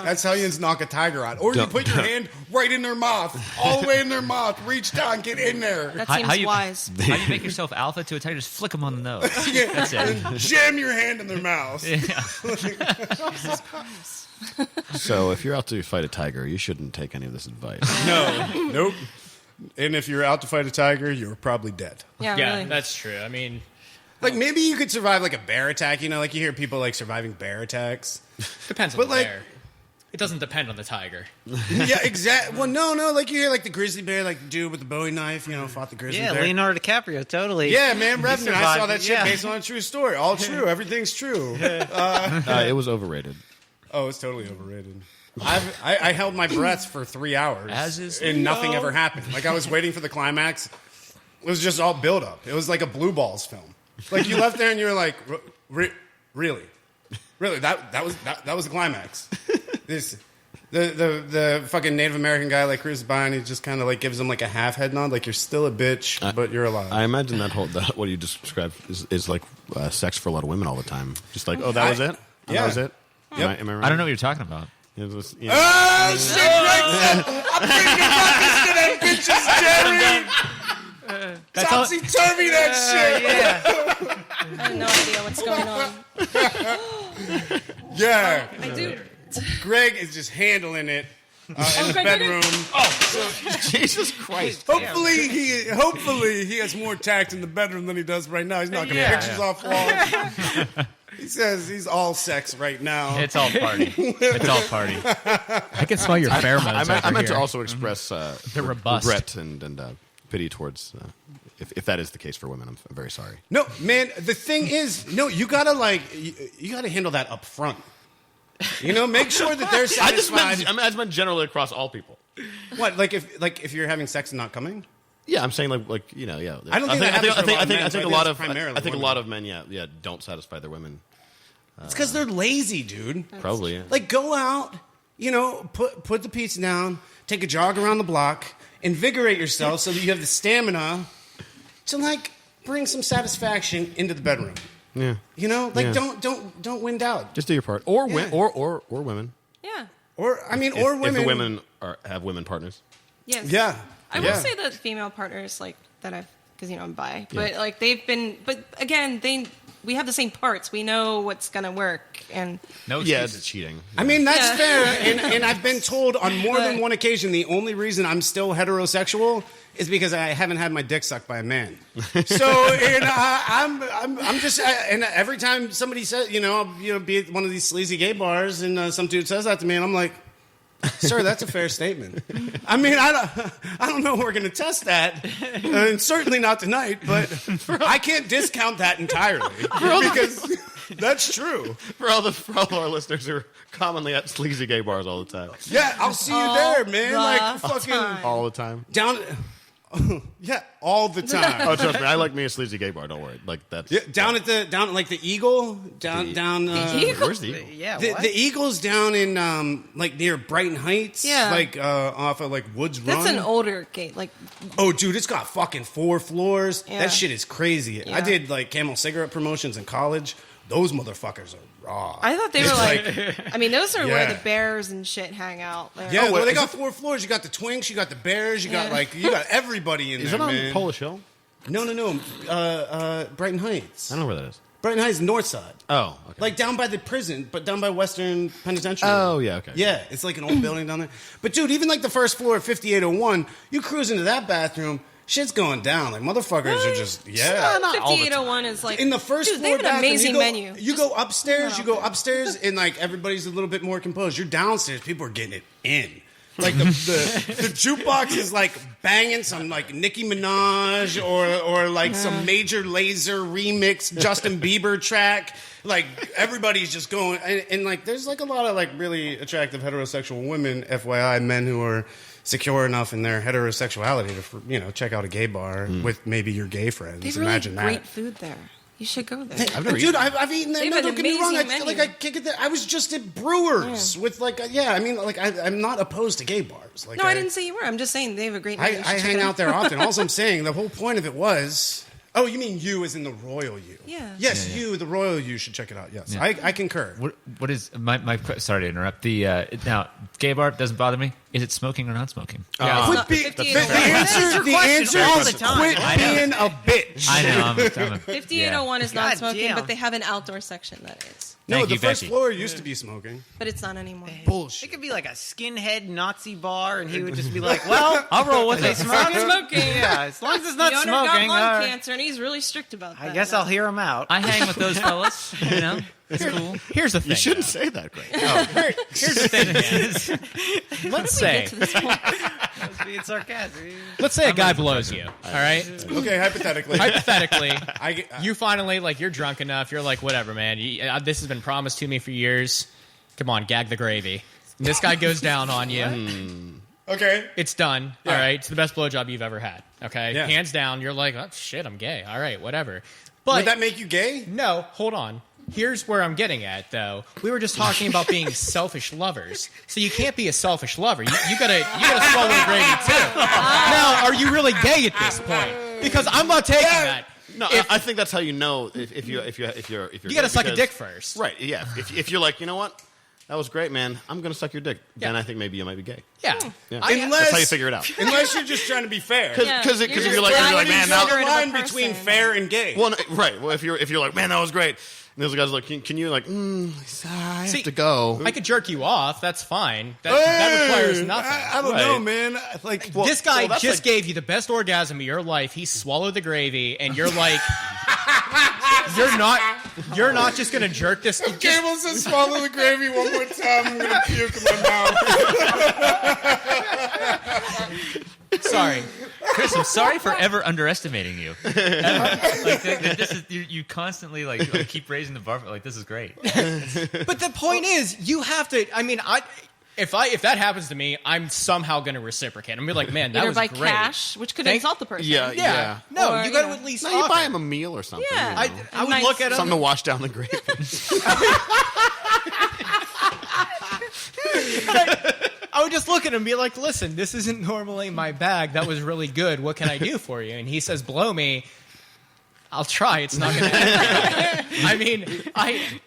That's how Yin's knock a tiger out. Or you put your hand right in their mouth, all the way in their mouth. Reach down, get in there. That seems wise. How do you make yourself alpha to a tiger? Just flick them on the nose. That's it. Jam your hand in their mouth. Yeah. So if you're out to fight a tiger, you shouldn't take any of this advice. No. Nope. And if you're out to fight a tiger, you're probably dead. Yeah, really. That's true. I mean, like maybe you could survive like a bear attack. Like you hear people like surviving bear attacks. Depends on the bear. It doesn't depend on the tiger. Yeah, exactly. Well, no. Like you hear like the grizzly bear, like the dude with the Bowie knife, fought the grizzly bear. Yeah, Leonardo DiCaprio, totally. Yeah, man, Revenant. I saw that shit based on a true story. All true. Everything's true. It was overrated. Oh, it's totally overrated. I held my breath for 3 hours, and nothing ever happened. Like I was waiting for the climax. It was just all build up. It was like a Blue Balls film. Like you left there and you were like, really, that was the climax. The fucking Native American guy like cruises by and he just kind of like gives him like a half head nod, like you're still a bitch, but you're alive. I imagine that what you just described is like sex for a lot of women all the time. Just like, oh, that was it. Yeah. That was it. Yep. Am I right? I don't know what you're talking about. Oh shit! Right there. I'm thinking about this to them bitches, Jerry. Topsy-turvy that shit. I have no idea what's going on. Yeah. I do. Greg is just handling it in the bedroom. Jesus Christ! Hopefully he has more tact in the bedroom than he does right now. He's knocking pictures off walls. He says he's all sex right now. It's all party. It's all party. I can smell your pheromones. I meant to also express robust regret and pity towards. If that is the case for women, I'm very sorry. No, man. The thing is, you gotta you gotta handle that up front. Make sure that they're satisfied. I just meant generally across all people. What, if you're having sex and not coming? Yeah, I'm saying yeah. I don't think that happens for a lot of men, I think but a lot it's of primarily I think a women. lot of men, don't satisfy their women. It's because they're lazy, dude. Probably. Yeah. Like, go out, put the pizza down, take a jog around the block, invigorate yourself so that you have the stamina to bring some satisfaction into the bedroom. Yeah. Don't wind out. Just do your part, or women. Yeah. Or women. If the women have women partners. Yes. Yeah. I will say that female partners like that I've, because I'm bi, but like they've been, but again, we have the same parts. We know what's gonna work, and No Yeah, excuses. it's cheating. I mean, that's fair. And I've been told on more than one occasion the only reason I'm still heterosexual is because I haven't had my dick sucked by a man. So, and I'm just, and every time somebody says, I'll be at one of these sleazy gay bars and some dude says that to me, and I'm like, sir, that's a fair statement. I mean, I don't know if we're going to test that, and certainly not tonight, but I can't discount that entirely because that's true. For all our listeners who are commonly at sleazy gay bars all the time. Yeah, I'll see you there, man. Like, fucking All the time. down. Yeah, all the time. Oh, trust me, I like me a sleazy gay bar. Don't worry. Like that's Yeah, down at the Eagle, down. Where's the Eagle? Yeah, The Eagle's down in like near Brighton Heights, Yeah. like off of like Woods Run. that's an older gate. Like, Oh, dude, it's got fucking 4 floors. Yeah. That shit is crazy. Yeah. I did like Camel cigarette promotions in college. Those motherfuckers are raw. I thought they were like, I mean, those are where Yeah. the bears and shit hang out. There. Yeah, well, they is got 4 floors. You got the Twinks, you got the Bears, you got Yeah. you got everybody in Is there, it on man. Polish Hill? No. Brighton Heights. I don't know where that is. Brighton Heights, North Side. Oh, okay. Like down by the prison, but down by Western Penitentiary. Oh, yeah, okay. Yeah, it's like an old building down there. But dude, even like the first floor of 5801, you cruise into that bathroom, shit's going down. Like motherfuckers are just not all the 5801 is like in the first dude, floor they have an bathroom, amazing menu. You go upstairs, and like everybody's a little bit more composed. You're downstairs, people are getting it in. Like the jukebox is like banging some like Nicki Minaj or like some Major Lazer remix Justin Bieber track. Like everybody's just going and like there's like a lot of like really attractive heterosexual women, FYI, men who are secure enough in their heterosexuality to check out a gay bar with maybe your gay friends. They have really Imagine that. great food there. You should go there. Dude, I've eaten there. They No, have an don't get me wrong. amazing I menu. kick it there. I was just at Brewers with like, I mean, like I'm not opposed to gay bars. Like, No, I didn't say you were. I'm just saying they have a great menu. You I should check hang it out there often. All I'm saying, the whole point of it was. Oh, you mean you as in the royal you? Yeah. Yes, Yeah. you, the royal you, should check it out. Yes, Yeah. I concur. What is my sorry to interrupt. Now, gay bar doesn't bother me. Is it smoking or not smoking? Yeah, Quit not being 5801. the answer all is the time. quit I know. being a bitch. I know. I'm 5801 is God not smoking, damn. but they have an outdoor section that is. No, Thank the you, first Becky. floor used to be smoking. But it's not anymore. It Bullshit. could be like a skinhead Nazi bar, and he would just be like, "Well, I'll roll with it. Smoking, smoking. Yeah, as long as it's not The owner smoking. got lung all right. cancer, and he's really strict about that. I guess I'll hear him out." I hang with those fellas. You know, it's cool. Here's the thing. You shouldn't say that, Greg. Here's the thing. Man. Let's say, Get to this point. I was being sarcastic. let's say a guy blows you. All right. Okay, hypothetically. Hypothetically, I- you finally you're drunk enough. You're like, whatever, man. This has been promised to me for years. Come on, gag the gravy. And this guy goes down on you. Okay. It's done. Yeah. All right. It's the best blowjob you've ever had. Okay. Yeah. Hands down. You're like, oh shit, I'm gay. All right, whatever. But Would that make you gay? no, hold on. Here's where I'm getting at, though. We were just talking about being selfish lovers, so you can't be a selfish lover. You gotta swallow the gravy too. Now, are you really gay at this point? Because I'm not taking that. No, I think that's how you know if you're You gotta suck a dick first. Right? Yeah. If you're like, you know what, that was great, man. I'm gonna suck your dick. Then I think maybe you might be gay. Yeah. Yeah. Unless, That's how you figure it out. Unless you're just trying to be fair. Yeah, Because you're if just you're like, glad man, you now figure the it out line a between person. fair and gay. Well, right. Well, if you're like, man, that was great. And those guys are like, can you like, I See, have to go. I could jerk you off. That's fine. That requires nothing. I don't Right. know, man. Like, This guy that's just like- gave you the best orgasm of your life. He swallowed the gravy, and you're like, you're not just gonna jerk this. Cable says swallow the gravy one more time. I'm gonna puke in my mouth. Sorry. Chris, I'm sorry for ever underestimating you. This is you constantly like keep raising the bar. Like this is great. But the point is, you have to. I mean, if that happens to me, I'm somehow going to reciprocate. I'm gonna be like, man, that Either was by great. cash, which could Thank- insult the person. Yeah. Yeah. No, Or, you got to you know. at least. No, you offer. buy him a meal or something. Yeah. you know. I would Nice. look at him. Something to wash down the gravy. I would just look at him and be like, listen, this isn't normally my bag. That was really good. What can I do for you? And he says, blow me. I'll try. It's not going to happen. I mean,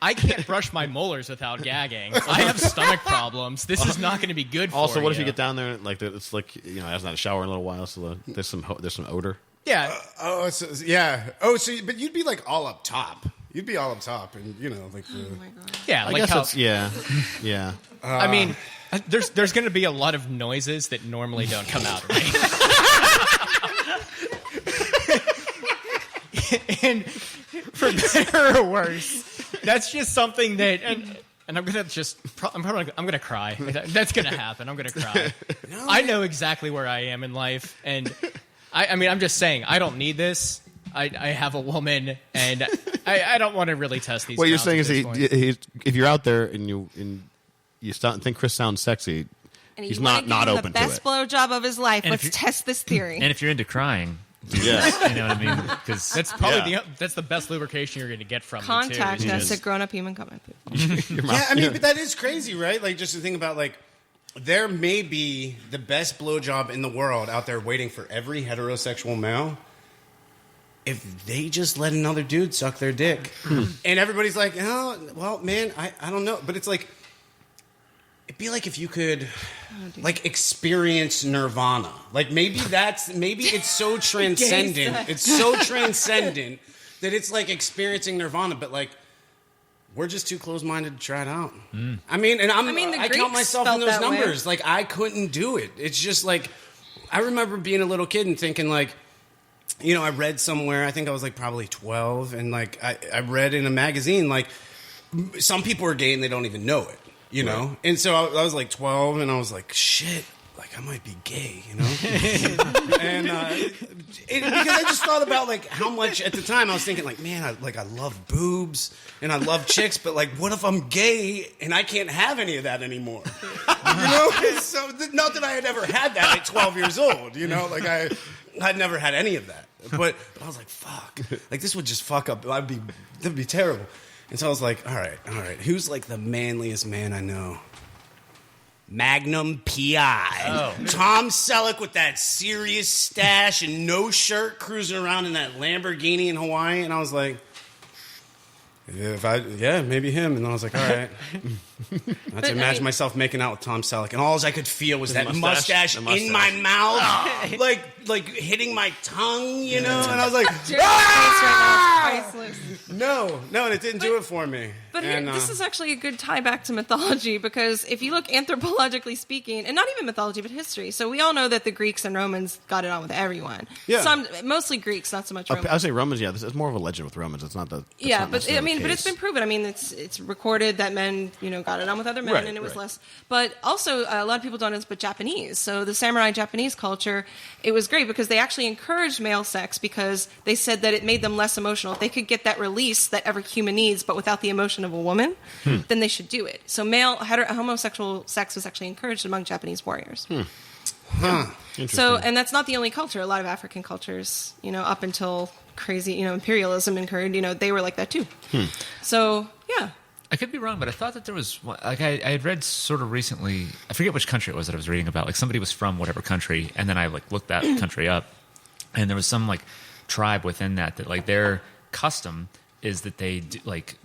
I can't brush my molars without gagging. I have stomach problems. This is not going to be good for Also, what if you you get down there and like it's like hasn't had a shower in a little while, so there's some odor. Yeah. But you'd be like all up top. You'd be all up top, and like. Oh my god. Yeah, I like guess how, that's yeah. I mean, there's going to be a lot of noises that normally don't come out of me. And for better or worse, that's just something that, and I'm gonna cry. That's gonna happen. I'm gonna cry. No. I know exactly where I am in life, and I mean, I'm just saying, I don't need this. I have a woman, and I don't want to really test these. What you're saying is, if you're out there and you think Chris sounds sexy, And he's you not wanna give him open the to best it. blowjob of his life. And Let's test this theory. And if you're into crying, Yeah. you know what I mean? Because that's probably that's the best lubrication you're going to get from Contact me too. us at Grownup Human Comment. Yeah, I mean, but that is crazy, right? Like, just to think about, like, there may be the best blowjob in the world out there waiting for every heterosexual male if they just let another dude suck their dick. And everybody's like, oh, well, man, I don't know. But it's like, it'd be like if you could, like, experience nirvana. Like, maybe it's so transcendent. It's so transcendent that it's like experiencing nirvana, but, like, we're just too close-minded to try it out. I mean, and I count myself in those numbers. Like, I couldn't do it. It's just like, I remember being a little kid and thinking, like, I read somewhere, I think I was, like, probably 12, and, like, I read in a magazine, like, some people are gay and they don't even know it, you know? Right. And so I was, like, 12, and I was like, shit, like, I might be gay, you know? And because I just thought about, like, how much, at the time, I was thinking, like, man, I love boobs, and I love chicks, but, like, what if I'm gay and I can't have any of that anymore? You know? So, not that I had ever had that at 12 years old, you know? Like, I'd never had any of that. But I was like, fuck. Like, this would just fuck up. That'd be terrible. And so I was like, all right. Who's, like, the manliest man I know? Magnum P.I. Oh. Tom Selleck with that serious stash and no shirt cruising around in that Lamborghini in Hawaii. And I was like, maybe him. And I was like, all right. Not to imagine myself making out with Tom Selleck. And all I could feel was that mustache in my mouth. Like hitting my tongue, you know? And I was like, No, and it didn't do it for me. But this is actually a good tie back to mythology, because if you look anthropologically speaking, and not even mythology, but history, so we all know that the Greeks and Romans got it on with everyone. Yeah. Mostly Greeks, not so much Romans. I would say Romans, yeah, this is more of a legend with Romans. It's not the... Yeah, but it's been proven. I mean, it's recorded that men, got it on with other men, and it was less. But also, a lot of people don't know this, but Japanese. So the samurai Japanese culture, it was great because they actually encouraged male sex because they said that it made them less emotional. If they could get that release that every human needs, but without the emotion of a woman, then they should do it. So homosexual sex was actually encouraged among Japanese warriors. So, and that's not the only culture. A lot of African cultures, up until crazy, imperialism occurred, they were like that too. So, yeah. I could be wrong, but I thought that there was, like, I had read sort of recently, I forget which country it was that I was reading about, like, somebody was from whatever country, and then I, like, looked that country up, and there was some, like, tribe within that, like, their custom is that they do, like,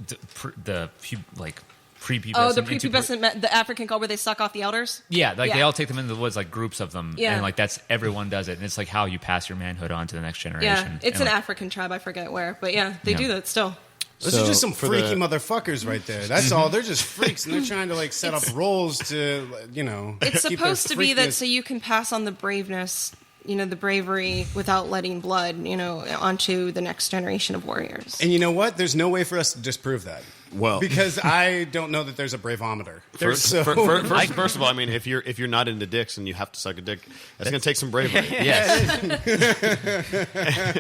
prepubescent. Oh, the prepubescent, the African cult where they suck off the elders? Yeah, like, they all take them into the woods, like, groups of them, Yeah. and, like, everyone does it, and it's, like, how you pass your manhood on to the next generation. Yeah, it's and, an like, African tribe, I forget where, but yeah, they do that still. Those are just some freaky motherfuckers right there. That's all. They're just freaks, and they're trying to, like, set up roles to, It's keep supposed their to be that freakiness. so you can pass on the braveness, the bravery without letting blood, onto the next generation of warriors. And you know what? There's no way for us to disprove that. Well, because I don't know that there's a braveometer. First of all, I mean, if you're not into dicks and you have to suck a dick, that's going to take some bravery. Yes.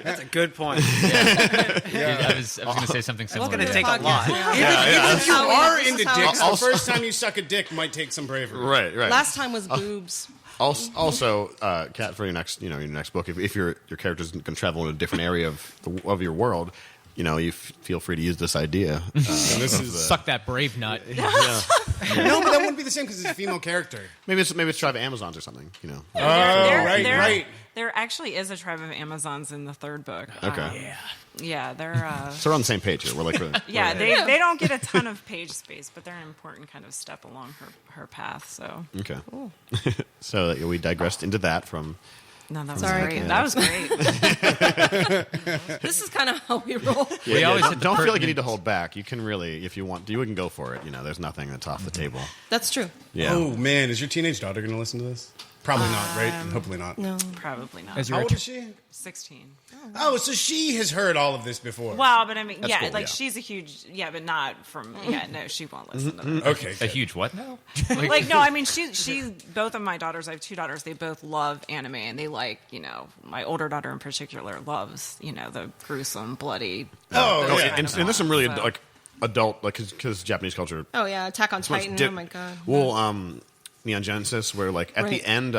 That's a good point. I was going to say something similar. It's going to take a lot. If you are into dicks, Also- the first time you suck a dick might take some bravery. Right. Last time was boobs. Also, Kat, for your next book, if your character's going to travel in a different area of your world, you feel free to use this idea. Suck that brave nut. No, but that wouldn't be the same because it's a female character. Maybe it's Tribe of Amazons or something. There actually is a tribe of Amazons in the third book. Okay. Yeah, they're. So we're on the same page here. We're like, Yeah, they don't get a ton of page space, but they're an important kind of step along her path. So okay. So we digressed into that from. no, that was Sorry. great. Yeah. That was great. This is kind of how we roll. We always hit the don't feel like you pertinent- need to hold back. You can really, if you want, you can go for it. There's nothing that's off the table. That's true. Yeah. Oh man, is your teenage daughter going to listen to this? Probably not, right? Hopefully not. No. Probably not. As How old is she? 16. Oh, so she has heard all of this before. Well, but I mean, That's cool, yeah. she's a huge, but not from, no, she won't listen to that. Okay. A good. huge what now? Like, no, I mean, she, both of my daughters, I have two daughters, they both love anime, and they like, my older daughter in particular loves, the gruesome, bloody. Oh, Oh, yeah. and there's some really So- adult, because Japanese culture. Oh yeah, Attack on it's much Titan. dip- Oh my god. Well, Neon Genesis, where at the Right. end,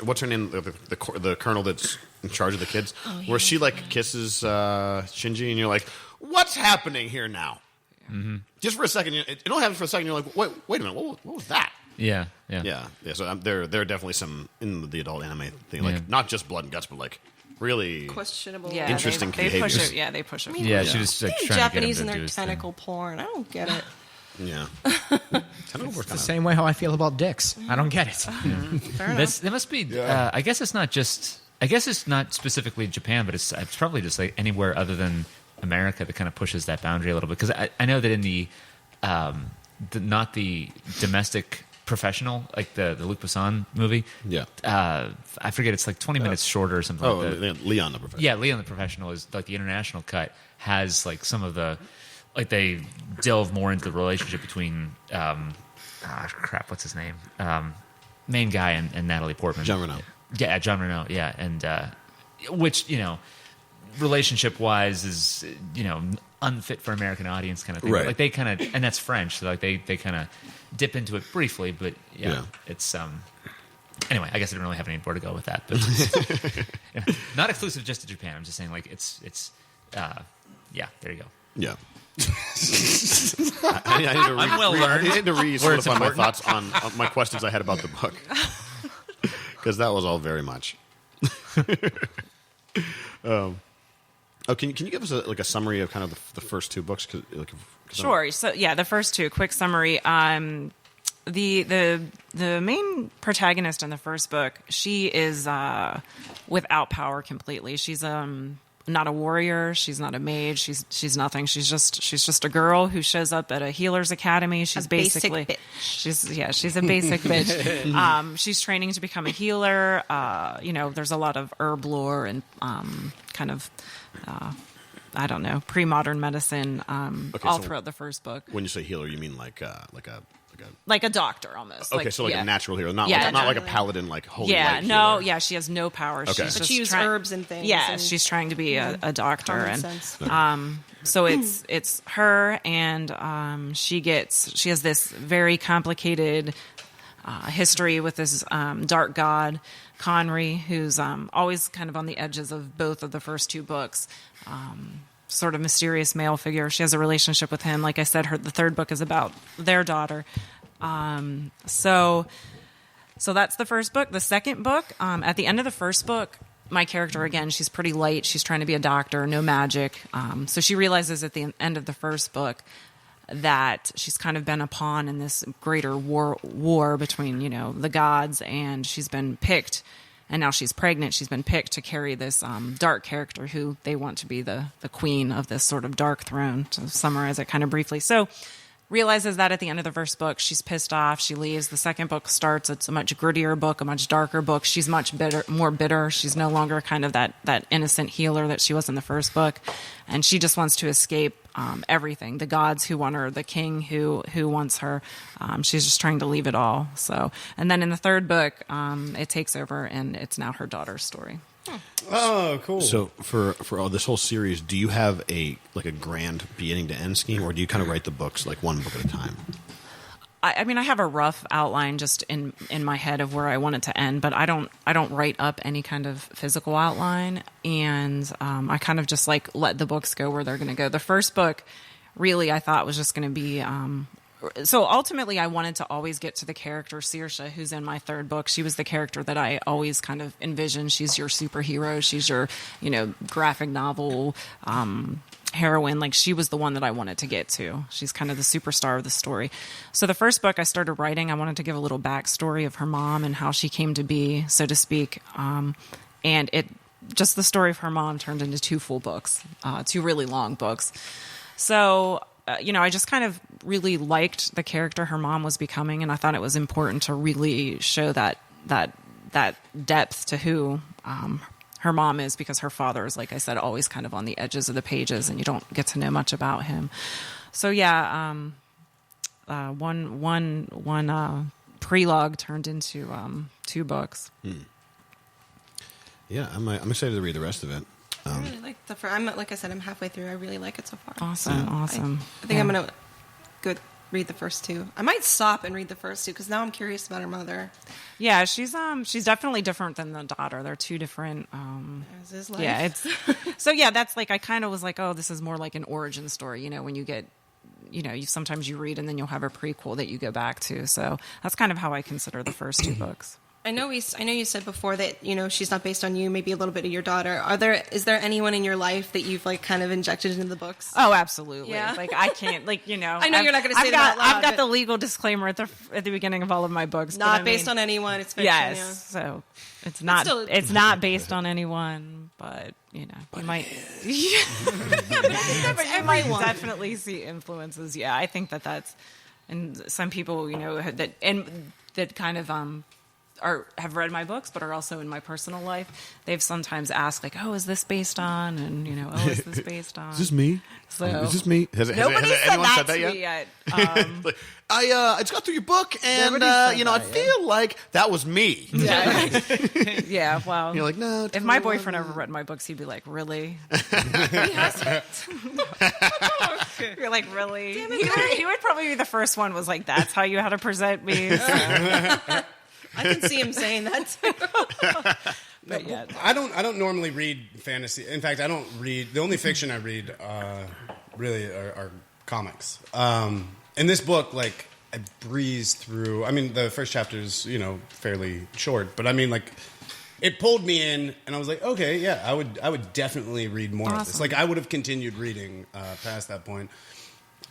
what's her name? The colonel that's in charge of the kids, where she kisses Shinji, and you're like, what's happening here now? Mm-hmm. Just for a second, it don't happen for a second. You're like, wait a minute, what was that? Yeah. Yeah. So there are definitely some in the adult anime thing, Yeah. not just blood and guts, but really Questionable. Yeah, Interesting they push behaviors. it. Yeah, they push it. Yeah, she was They trying do to get Japanese him and to do their his thing. tentacle porn. I don't get it. yeah. Tentacle It's the same way how I feel about dicks. I don't get it. Fair enough. There must be. I guess it's not just. I guess it's not specifically Japan, but it's probably just like anywhere other than America that kind of pushes that boundary a little bit. Because I know that in the not the domestic professional, like the Luc Besson movie. Yeah. I forget. It's like 20 minutes shorter or something. Oh, like that. Leon the Professor. Yeah, Leon the Professional is like the international cut has like some of the they delve more into the relationship between what's his name? Main guy and Natalie Portman. John Reno. Yeah, John Reno. Yeah, and which relationship wise is unfit for American audience kind of thing. Right. Like they kind of, and that's French, so like they kind of dip into it briefly, but Yeah. it's Anyway, I guess I didn't really have any more to go with that. But not exclusive just to Japan. I'm just saying, like it's yeah. There you go. Yeah. I need to I'm well learned. I need to Where it's re-solidify my important. thoughts on my questions I had about the book, because that was all very much. Can you give us a summary of kind of the first two books? Sure. So yeah, the first two. Quick summary. The main protagonist in the first book, she is without power completely. She's not a warrior. She's not a mage. She's nothing. She's just a girl who shows up at a healer's academy. She's basically bitch. she's a basic bitch. She's training to become a healer. There's a lot of herb lore and kind of I don't know, pre-modern medicine all throughout the first book. When you say healer, you mean like a doctor almost. okay, so yeah. a natural hero, not Yeah, like a paladin, like holy Yeah, light no, healer. yeah, she has no power. Okay. She's But just she uses herbs and things. Yeah, and she's trying to be a doctor, common and sense. so it's her, and she has this very complicated history with this dark god Conry, who's always kind of on the edges of both of the first two books. Sort of mysterious male figure. She has a relationship with him. Like I said, the third book is about their daughter. So that's the first book. The second book, at the end of the first book, my character, again, she's pretty light. She's trying to be a doctor, no magic. So she realizes at the end of the first book that she's kind of been a pawn in this greater war between, the gods, and she's been picked, and now she's pregnant. She's been picked to carry this dark character who they want to be the queen of this sort of dark throne, to summarize it kind of briefly. So realizes that at the end of the first book, she's pissed off. She leaves. The second book starts. It's a much grittier book, a much darker book. She's much more bitter. She's no longer kind of that innocent healer that she was in the first book. And she just wants to escape everything. The gods who want her, the king who wants her. She's just trying to leave it all. So, and then in the third book, it takes over, and it's now her daughter's story. Oh, cool. So for all this whole series, do you have a grand beginning to end scheme, or do you kind of write the books like one book at a time? I mean, I have a rough outline just in my head of where I want it to end, but I don't write up any kind of physical outline, and I kind of just let the books go where they're going to go. The first book, really, I thought was just going to be so ultimately I wanted to always get to the character Saoirse, who's in my third book. She was the character that I always kind of envisioned. She's your superhero. She's your, graphic novel heroine. Like, she was the one that I wanted to get to. She's kind of the superstar of the story. So the first book I started writing, I wanted to give a little backstory of her mom and how she came to be, so to speak. And just the story of her mom turned into 2 full books, 2 really long books. So, I just kind of really liked the character her mom was becoming, and I thought it was important to really show that depth to who her mom is, because her father is, like I said, always kind of on the edges of the pages, and you don't get to know much about him. So yeah, one prelogue turned into 2 books. Yeah, I'm excited to read the rest of it. I really like like I said, I'm halfway through. I really like it so far. Awesome. I think I'm gonna go read the first 2. I might stop and read the first 2 because now I'm curious about her mother. Yeah, she's definitely different than the daughter. They're 2 different. Is his life? Yeah, it's so yeah. That's like, I kind of was like, oh, this is more like an origin story. When you get, sometimes you read and then you'll have a prequel that you go back to. So that's kind of how I consider the first 2 books. I know you said before that she's not based on you, maybe a little bit of your daughter. Is there anyone in your life that you've like kind of injected into the books? Oh, absolutely. Yeah. Like, I can't, I know you're not going to say that out loud. I've got the legal disclaimer at the beginning of all of my books. Not based on anyone. It's fiction. Yes. Yeah. So it's not based on anyone, but you might. But you might definitely see influences. Yeah, I think that's, and some people that kind of have read my books, but are also in my personal life. They've sometimes asked, like, "Oh, is this based on?" And "Oh, is this based on?" Is this me? So Is this me? Has nobody said anyone that said that to yet? me yet. I just got through your book, and I feel like that was me. Yeah, yeah. Well, You're like, no. If my boyfriend ever read my books, he'd be like, "Really?" You're like, "Really?" He would probably be the first one. Was like, "That's how you had to present me." So. I can see him saying that too. But yeah, I don't normally read fantasy. In fact, I don't read. The only fiction I read really are comics. In this book, like, I breeze through. I mean, the first chapter is fairly short, but I mean, like, it pulled me in, and I was like, okay, yeah, I would definitely read more of this. Like, I would have continued reading past that point.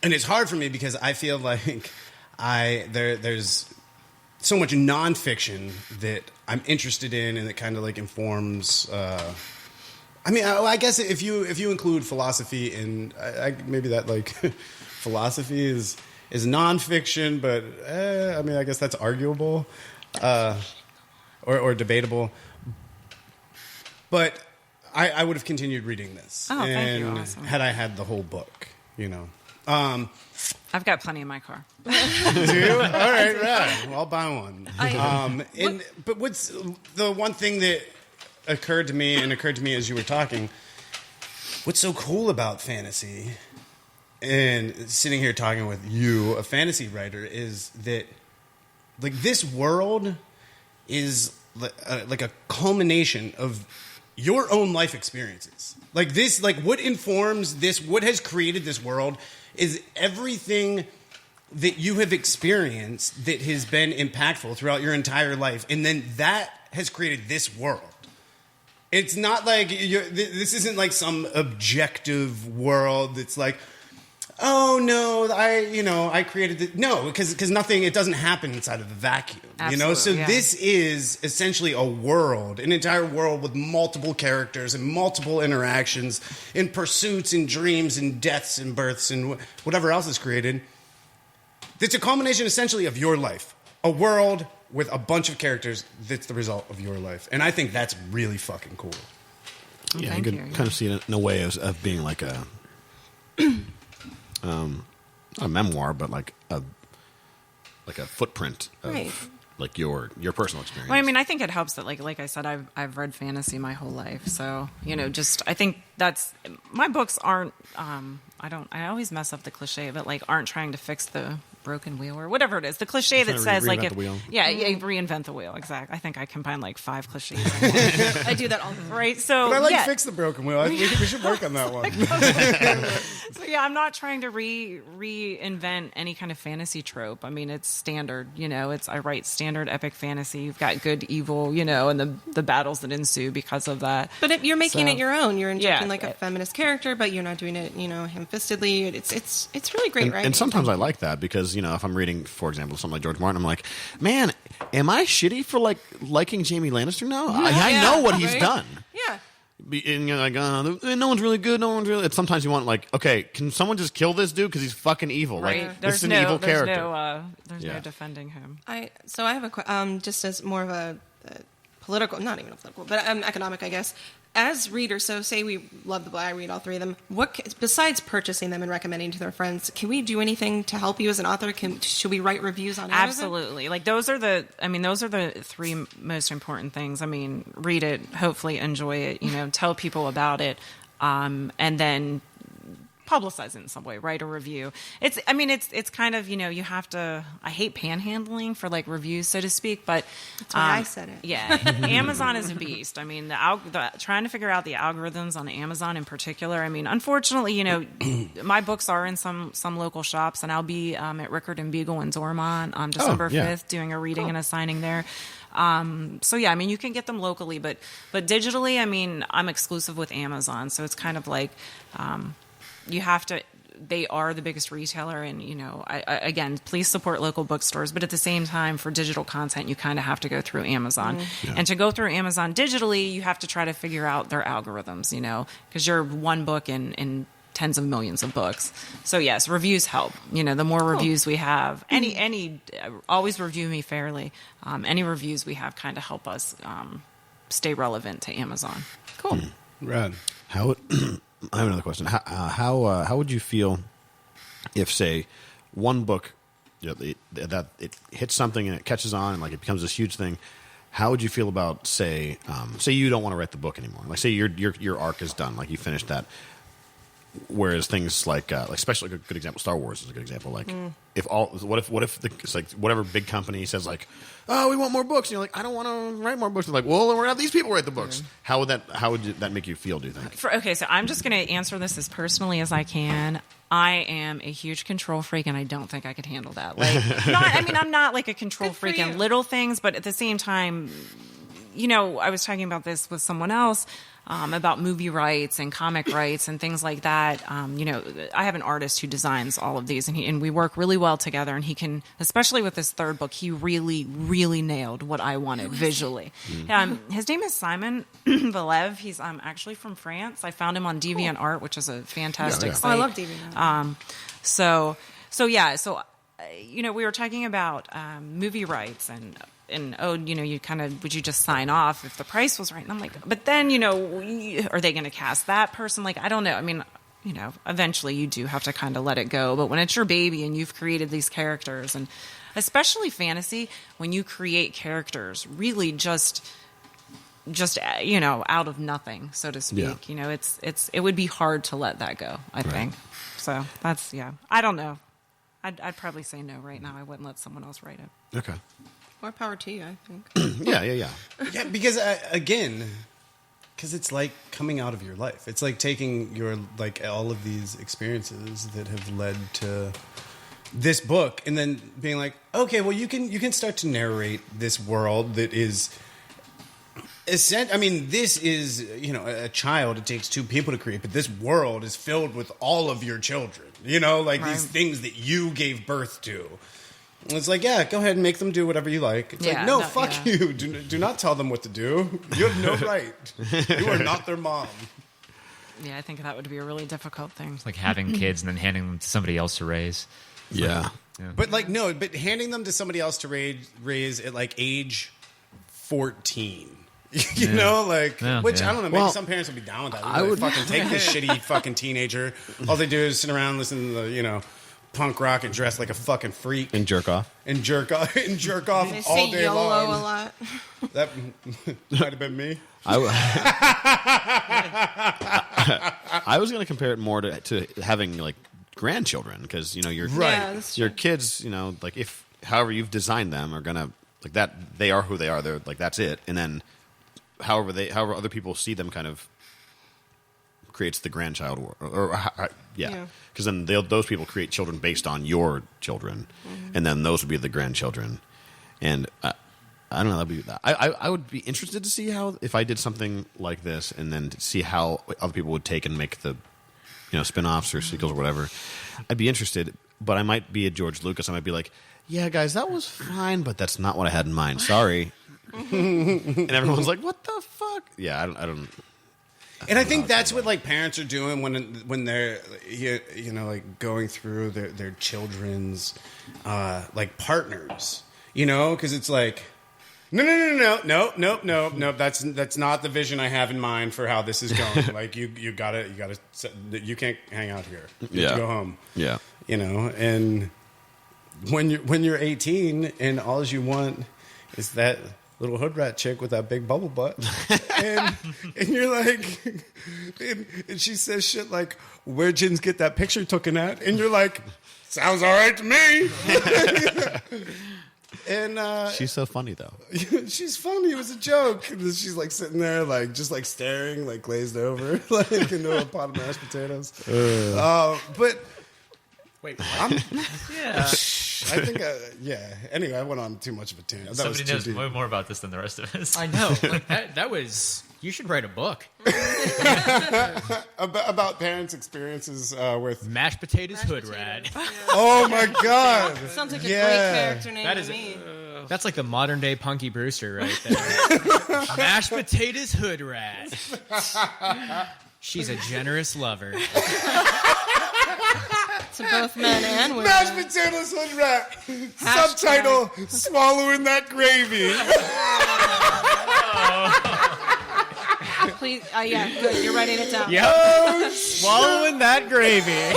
And it's hard for me because I feel like there's so much nonfiction that I'm interested in and that kind of like informs. I guess if you include philosophy in, maybe that like philosophy is nonfiction, but I guess that's arguable or debatable. But I would have continued reading this, thank you. Awesome. Had I had the whole book, I've got plenty in my car. Do you? All right, right. Well, I'll buy one. But what's the one thing that occurred to me as you were talking? What's so cool about fantasy and sitting here talking with you, a fantasy writer, is that like this world is like a culmination of your own life experiences. Like this, like what informs this, what has created this world is everything that you have experienced that has been impactful throughout your entire life. And then that has created this world. It's not like this isn't like some objective world that's like, oh no, I created it. No, because nothing, it doesn't happen inside of a vacuum. Absolutely, So this is essentially a world, an entire world with multiple characters and multiple interactions and pursuits and dreams and deaths and births and whatever else is created. It's a culmination essentially of your life. A world with a bunch of characters that's the result of your life. And I think that's really fucking cool. Yeah, you can kind of see it in a way of being like a not a memoir, but like a footprint of like your personal experience. Well, I mean, I think it helps that like I said, I've read fantasy my whole life, so just I think that's my books aren't. I always mess up the cliche, but like aren't trying to fix the broken wheel or whatever it is. The cliche that says like, reinvent the wheel. yeah, reinvent the wheel. Exactly. I think I combined like 5 cliches. I do that all the time. Right. So But I like yeah. fix the broken wheel. We should work on that one. So yeah, I'm not trying to reinvent any kind of fantasy trope. I mean, it's standard, I write standard epic fantasy. You've got good, evil, and the battles that ensue because of that. But you're making So- it your own. You're injecting Yeah. like a feminist character, but you're not doing it, ham-fistedly. It's really great, right? And sometimes I like that because, if I'm reading, for example, something like George Martin, I'm like, man, am I shitty for liking Jamie Lannister now? I know what he's right? done. Yeah. And you're like, no one's really good. No one's really. Sometimes you want like, okay, can someone just kill this dude because he's fucking evil? Right. Like, this is an evil character. There's Yeah. no defending him. I have a just as more of a political, not even a political, but economic, I guess. As readers, so say we love the book, I read all 3 of them. Besides purchasing them and recommending to their friends, can we do anything to help you as an author? Should we write reviews on Amazon? Absolutely. Like those are the 3 most important things. I mean, read it, hopefully enjoy it, tell people about it, and then publicize it in some way, write a review. It's kind of, you have to, I hate panhandling for like reviews, so to speak, but That's why I said it. Yeah. Amazon is a beast. I mean, trying to figure out the algorithms on Amazon in particular. I mean, unfortunately, my books are in some local shops, and I'll be at Rickard and Beagle in Dormont on December 5th doing a reading and a signing there. So yeah, I mean, you can get them locally, but digitally, I mean, I'm exclusive with Amazon, so it's kind of like, you have to, they are the biggest retailer, and again, please support local bookstores, but at the same time, for digital content, you kind of have to go through Amazon. And to go through Amazon digitally, you have to try to figure out their algorithms, because you're one book in tens of millions of books. So yes, reviews help. The more reviews we have, any always review me fairly. Any reviews we have kind of help us stay relevant to Amazon. Cool. Rad. I have another question. How would you feel if, say, one book, that it hits something and it catches on and like it becomes this huge thing? How would you feel about, say you don't want to write the book anymore? Like, say your arc is done, like you finished that. Whereas things like especially a good example, Star Wars is a good example. Like, what if it's like whatever big company says like, oh, we want more books, and you're like, I don't want to write more books. They're like, well, then we're gonna have these people write the books. How would that make you feel? Do you think? Okay, so I'm just going to answer this as personally as I can. I am a huge control freak, and I don't think I could handle that. Like, I'm not like a control freak in little things, but at the same time, I was talking about this with someone else. About movie rights and comic rights and things like that. I have an artist who designs all of these, and we work really well together. And he can, especially with this 3rd book, he really, really nailed what I wanted visually. His name is Simon Valev. He's actually from France. I found him on DeviantArt, which is a fantastic site. Oh, I love DeviantArt. So we were talking about movie rights and you kind of, would you just sign off if the price was right? And I'm like, but then, are they going to cast that person? Like, I don't know. I mean, eventually you do have to kind of let it go. But when it's your baby and you've created these characters, and especially fantasy, when you create characters really just out of nothing, so to speak, it would be hard to let that go, I think. So that's, I don't know. I'd probably say no right now. I wouldn't let someone else write it. Okay. More power to you, I think. Yeah. Yeah, because because it's like coming out of your life. It's like taking your all of these experiences that have led to this book, and then being like, okay, well, you can start to narrate this world that is. I mean, this is a child. It takes 2 people to create, but this world is filled with all of your children. These things that you gave birth to. It's like, yeah, go ahead and make them do whatever you like. It's like, no, fuck you. Do not tell them what to do. You have no right. You are not their mom. Yeah, I think that would be a really difficult thing. It's like having kids and then handing them to somebody else to raise. Yeah. But but handing them to somebody else to raise at like age 14. Which I don't know. Maybe some parents would be down with that. I would fucking take this shitty fucking teenager. All they do is sit around, listen to the punk rock and dress like a fucking freak And jerk off. and jerk off They all say day YOLO long. a lot. That might have been me. I was going to compare it more to having like grandchildren because your Right. Yeah, that's your true. kids, like if however you've designed them are gonna like that they are who they are. They're like that's it, and then however other people see them kind of creates the grandchild Yeah. because then those people create children based on your children, and then those would be the grandchildren, and I don't know. I would be interested to see how if I did something like this, and then to see how other people would take and make the spin-offs or sequels or whatever. I'd be interested, but I might be a George Lucas. I might be like, yeah, guys, that was fine, but that's not what I had in mind. Sorry. And everyone's like, what the fuck? Yeah, I don't. And I think that's what like parents are doing when they're like going through their children's like partners, because it's like no. That's not the vision I have in mind for how this is going. Like you gotta you can't hang out here. You have to go home. Yeah. And when you're 18 and all you want is that little hood rat chick with that big bubble butt, and you're like, and she says shit like, "Where'd Jins get that picture taken at?" And you're like, "Sounds all right to me." And She's so funny though. she's funny. It was a joke. And she's like sitting there, like just like staring, like glazed over, like into a pot of mashed potatoes. But Wait, Yeah. I think, Anyway, I went on too much of a tangent. That Somebody was too knows deep. way more about this than the rest of us. I know. Like, that was. You should write a book. About parents' experiences with. Mashed potatoes, hood rat. Oh my god! Sounds like a Yeah. great character name That to is. me. That's like the modern day Punky Brewster right there. Mashed potatoes, hood rat. She's a generous lover. To both men and women. Mashed potatoes hood rat. Subtitle: Swallowing that gravy. Please, yeah, good. You're writing it down. Yep. Swallowing that gravy.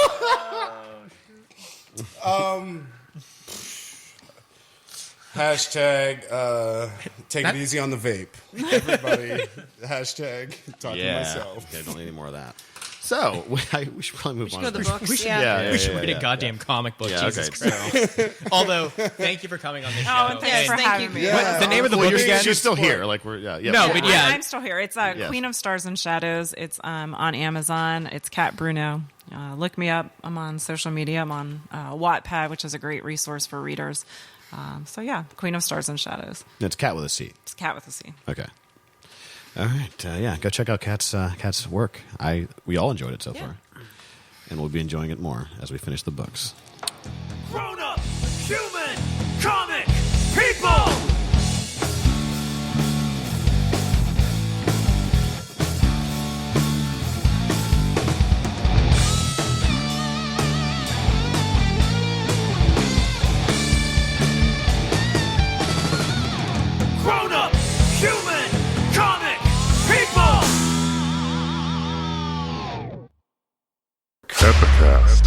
Hashtag take it easy on the vape. Everybody. Hashtag talk to myself. Okay, don't need any more of that. So we should probably move on. Go to the books. We should read a goddamn comic book. Yeah, Jesus okay. Christ. Although, thank you for coming on the show. Oh, and thanks for thank having you. me. Yeah. What's the name of the Well, book again? she's still here. Like we're No, Yeah, but yeah. I'm still here. It's Yes. Queen of Stars and Shadows. It's on Amazon. It's Cat Bruno. Look me up. I'm on social media. I'm on Wattpad, which is a great resource for readers. So yeah, Queen of Stars and Shadows. It's Cat with a C. It's Cat with a C. Okay. All right. Go check out Cat's work. We all enjoyed it so far, and we'll be enjoying it more as we finish the books. Grown-up, human, comic, people! Grown-up, human, comic, people! Epicast.